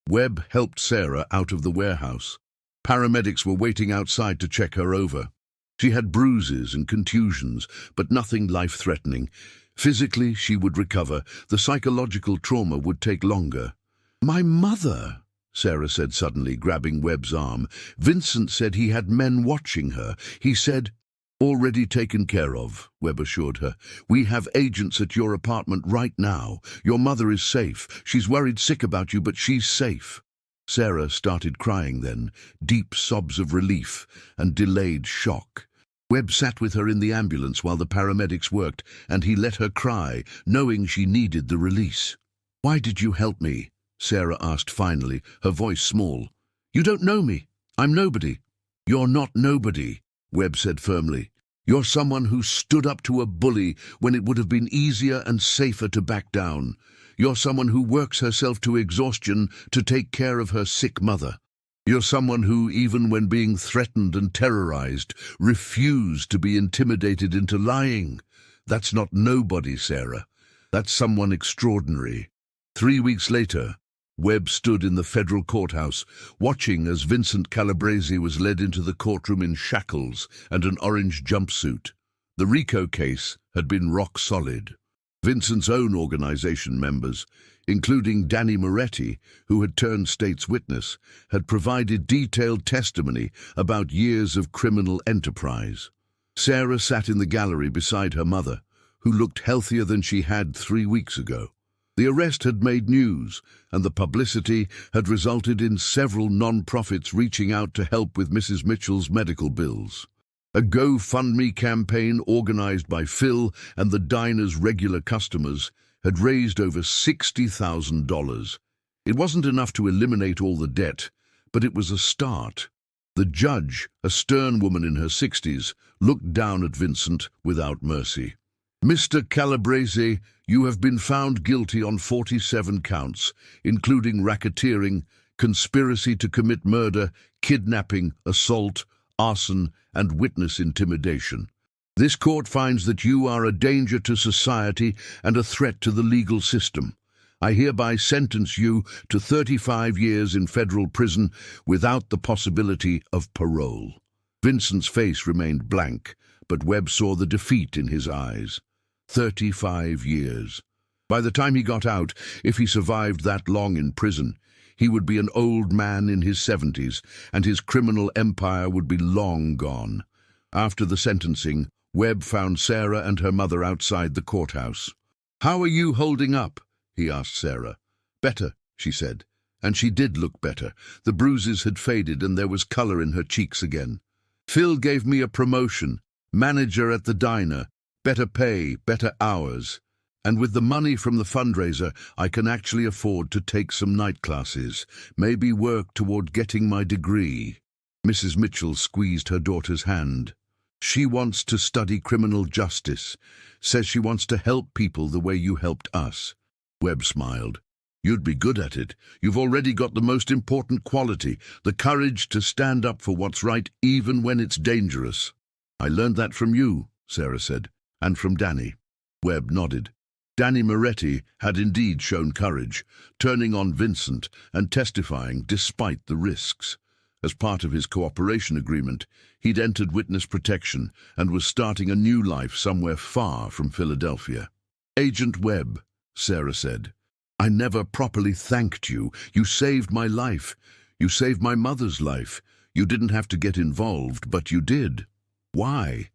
Webb helped Sarah out of the warehouse. Paramedics were waiting outside to check her over. She had bruises and contusions, but nothing life-threatening. Physically, she would recover. The psychological trauma would take longer. "My mother," Sarah said suddenly, grabbing Webb's arm. "Vincent said he had men watching her. He said..." "Already taken care of," Webb assured her. "We have agents at your apartment right now. Your mother is safe. She's worried sick about you, but she's safe." Sarah started crying then, deep sobs of relief and delayed shock. Webb sat with her in the ambulance while the paramedics worked, and he let her cry, knowing she needed the release. "Why did you help me?" Sarah asked finally, her voice small. "You don't know me. I'm nobody." "You're not nobody," Webb said firmly. "You're someone who stood up to a bully when it would have been easier and safer to back down. You're someone who works herself to exhaustion to take care of her sick mother. You're someone who, even when being threatened and terrorized, refused to be intimidated into lying. That's not nobody, Sarah. That's someone extraordinary." 3 weeks later, Webb stood in the federal courthouse, watching as Vincent Calabresi was led into the courtroom in shackles and an orange jumpsuit. The RICO case had been rock solid. Vincent's own organization members, including Danny Moretti, who had turned state's witness, had provided detailed testimony about years of criminal enterprise. Sarah sat in the gallery beside her mother, who looked healthier than she had 3 weeks ago. The arrest had made news, and the publicity had resulted in several non-profits reaching out to help with Mrs. Mitchell's medical bills. A GoFundMe campaign organized by Phil and the diner's regular customers had raised over $60,000. It wasn't enough to eliminate all the debt, but it was a start. The judge, a stern woman in her 60s, looked down at Vincent without mercy. "Mr. Calabrese, you have been found guilty on 47 counts, including racketeering, conspiracy to commit murder, kidnapping, assault, arson, and witness intimidation. This court finds that you are a danger to society and a threat to the legal system. I hereby sentence you to 35 years in federal prison without the possibility of parole." Vincent's face remained blank, but Webb saw the defeat in his eyes. 35 years. By the time he got out, if he survived that long in prison, he would be an old man in his 70s, and his criminal empire would be long gone. After the sentencing, Webb found Sarah and her mother outside the courthouse. "How are you holding up?" he asked Sarah. "Better," she said, and she did look better. The bruises had faded and there was color in her cheeks again. "Phil gave me a promotion, manager at the diner, better pay, better hours. And with the money from the fundraiser, I can actually afford to take some night classes, maybe work toward getting my degree." Mrs. Mitchell squeezed her daughter's hand. "She wants to study criminal justice, says she wants to help people the way you helped us." Webb smiled. "You'd be good at it. You've already got the most important quality, the courage to stand up for what's right even when it's dangerous." "I learned that from you," Sarah said, "and from Danny." Webb nodded. Danny Moretti had indeed shown courage, turning on Vincent and testifying despite the risks. As part of his cooperation agreement, he'd entered witness protection and was starting a new life somewhere far from Philadelphia. "Agent Webb," Sarah said, "I never properly thanked you. You saved my life. You saved my mother's life. You didn't have to get involved, but you did. Why?"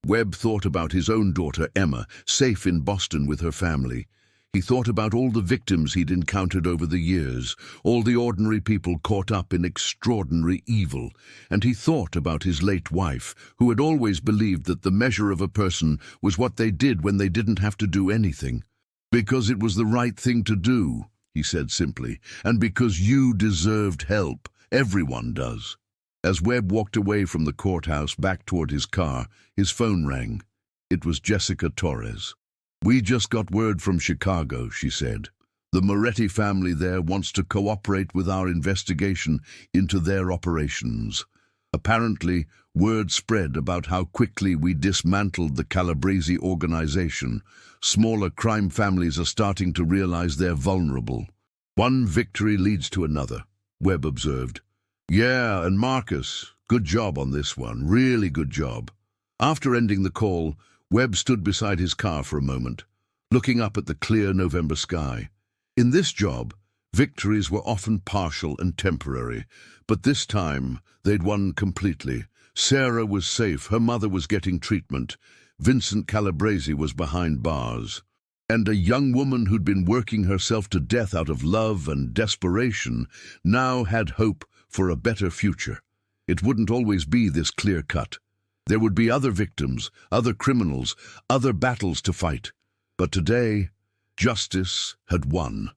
Webb thought about his own daughter, Emma, safe in Boston with her family. He thought about all the victims he'd encountered over the years, all the ordinary people caught up in extraordinary evil, and he thought about his late wife, who had always believed that the measure of a person was what they did when they didn't have to do anything. "Because it was the right thing to do," he said simply, "and because you deserved help. Everyone does." As Webb walked away from the courthouse back toward his car, his phone rang. It was Jessica Torres. "We just got word from Chicago," she said. "The Moretti family there wants to cooperate with our investigation into their operations. Apparently, word spread about how quickly we dismantled the Calabrese organization. Smaller crime families are starting to realize they're vulnerable." "One victory leads to another," Webb observed. "Yeah, and Marcus, good job on this one, really good job." After ending the call, Webb stood beside his car for a moment, looking up at the clear November sky. In this job, victories were often partial and temporary, but this time they'd won completely. Sarah was safe, her mother was getting treatment, Vincent Calabrese was behind bars, and a young woman who'd been working herself to death out of love and desperation now had hope for a better future. It wouldn't always be this clear-cut. There would be other victims, other criminals, other battles to fight. But today, justice had won.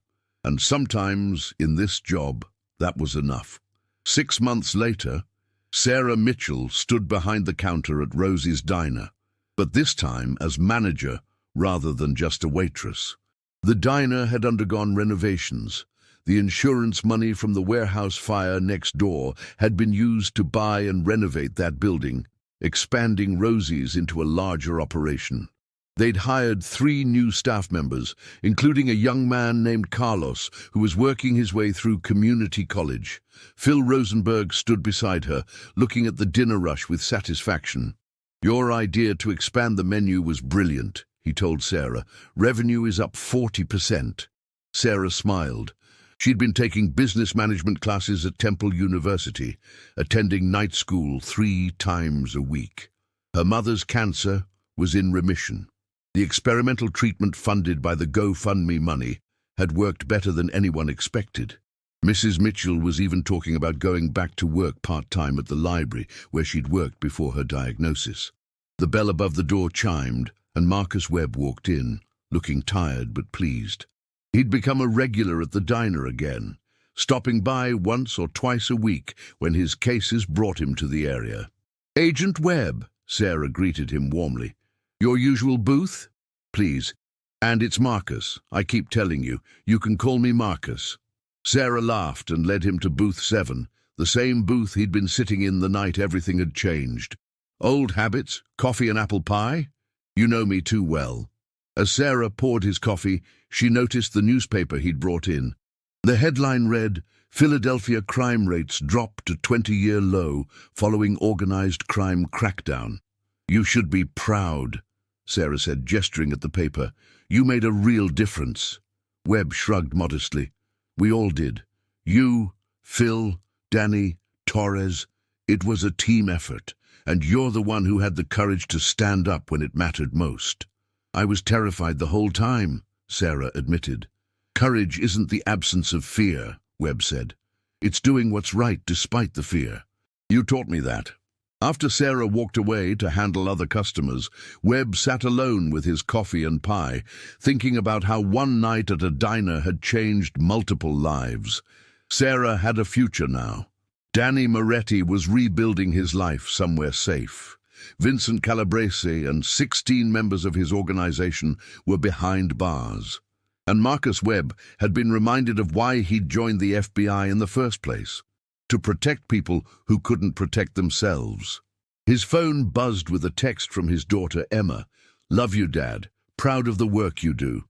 And sometimes, in this job, that was enough. 6 months later, Sarah Mitchell stood behind the counter at Rosie's diner, but this time as manager rather than just a waitress. The diner had undergone renovations. The insurance money from the warehouse fire next door had been used to buy and renovate that building, expanding Rosie's into a larger operation. They'd hired 3 new staff members, including a young man named Carlos, who was working his way through community college. Phil Rosenberg stood beside her, looking at the dinner rush with satisfaction. "Your idea to expand the menu was brilliant," he told Sarah. "Revenue is up 40%. Sarah smiled. She'd been taking business management classes at Temple University, attending night school 3 times a week. Her mother's cancer was in remission. The experimental treatment funded by the GoFundMe money had worked better than anyone expected. Mrs. Mitchell was even talking about going back to work part-time at the library where she'd worked before her diagnosis. The bell above the door chimed, and Marcus Webb walked in, looking tired but pleased. He'd become a regular at the diner again, stopping by once or twice a week when his cases brought him to the area. "Agent Webb," Sarah greeted him warmly. "Your usual booth? Please. And it's Marcus. I keep telling you, you can call me Marcus." Sarah laughed and led him to booth 7, the same booth he'd been sitting in the night everything had changed. "Old habits, coffee and apple pie? You know me too well." As Sarah poured his coffee, she noticed the newspaper he'd brought in. The headline read, "Philadelphia crime rates drop to 20-year low following organized crime crackdown." "You should be proud," Sarah said, gesturing at the paper. "You made a real difference." Webb shrugged modestly. "We all did. You, Phil, Danny, Torres. It was a team effort, and you're the one who had the courage to stand up when it mattered most." "I was terrified the whole time," Sarah admitted. "Courage isn't the absence of fear," Webb said. "It's doing what's right despite the fear." "You taught me that." After Sarah walked away to handle other customers, Webb sat alone with his coffee and pie, thinking about how one night at a diner had changed multiple lives. Sarah had a future now. Danny Moretti was rebuilding his life somewhere safe. Vincent Calabrese and 16 members of his organization were behind bars. And Marcus Webb had been reminded of why he'd joined the FBI in the first place: to protect people who couldn't protect themselves. His phone buzzed with a text from his daughter Emma. "Love you, Dad. Proud of the work you do."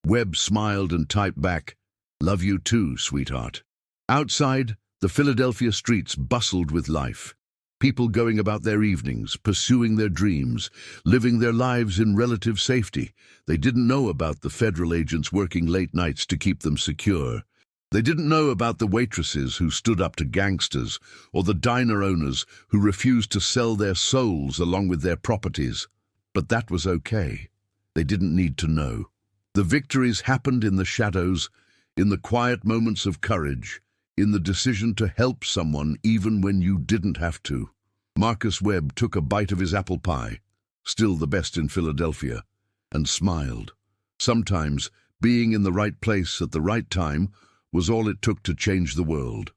Webb smiled and typed back, "Love you too, sweetheart." Outside, the Philadelphia streets bustled with life. People going about their evenings, pursuing their dreams, living their lives in relative safety. They didn't know about the federal agents working late nights to keep them secure. They didn't know about the waitresses who stood up to gangsters, or the diner owners who refused to sell their souls along with their properties. But that was okay. They didn't need to know. The victories happened in the shadows, in the quiet moments of courage, in the decision to help someone even when you didn't have to. Marcus Webb took a bite of his apple pie, still the best in Philadelphia, and smiled. Sometimes being in the right place at the right time was all it took to change the world.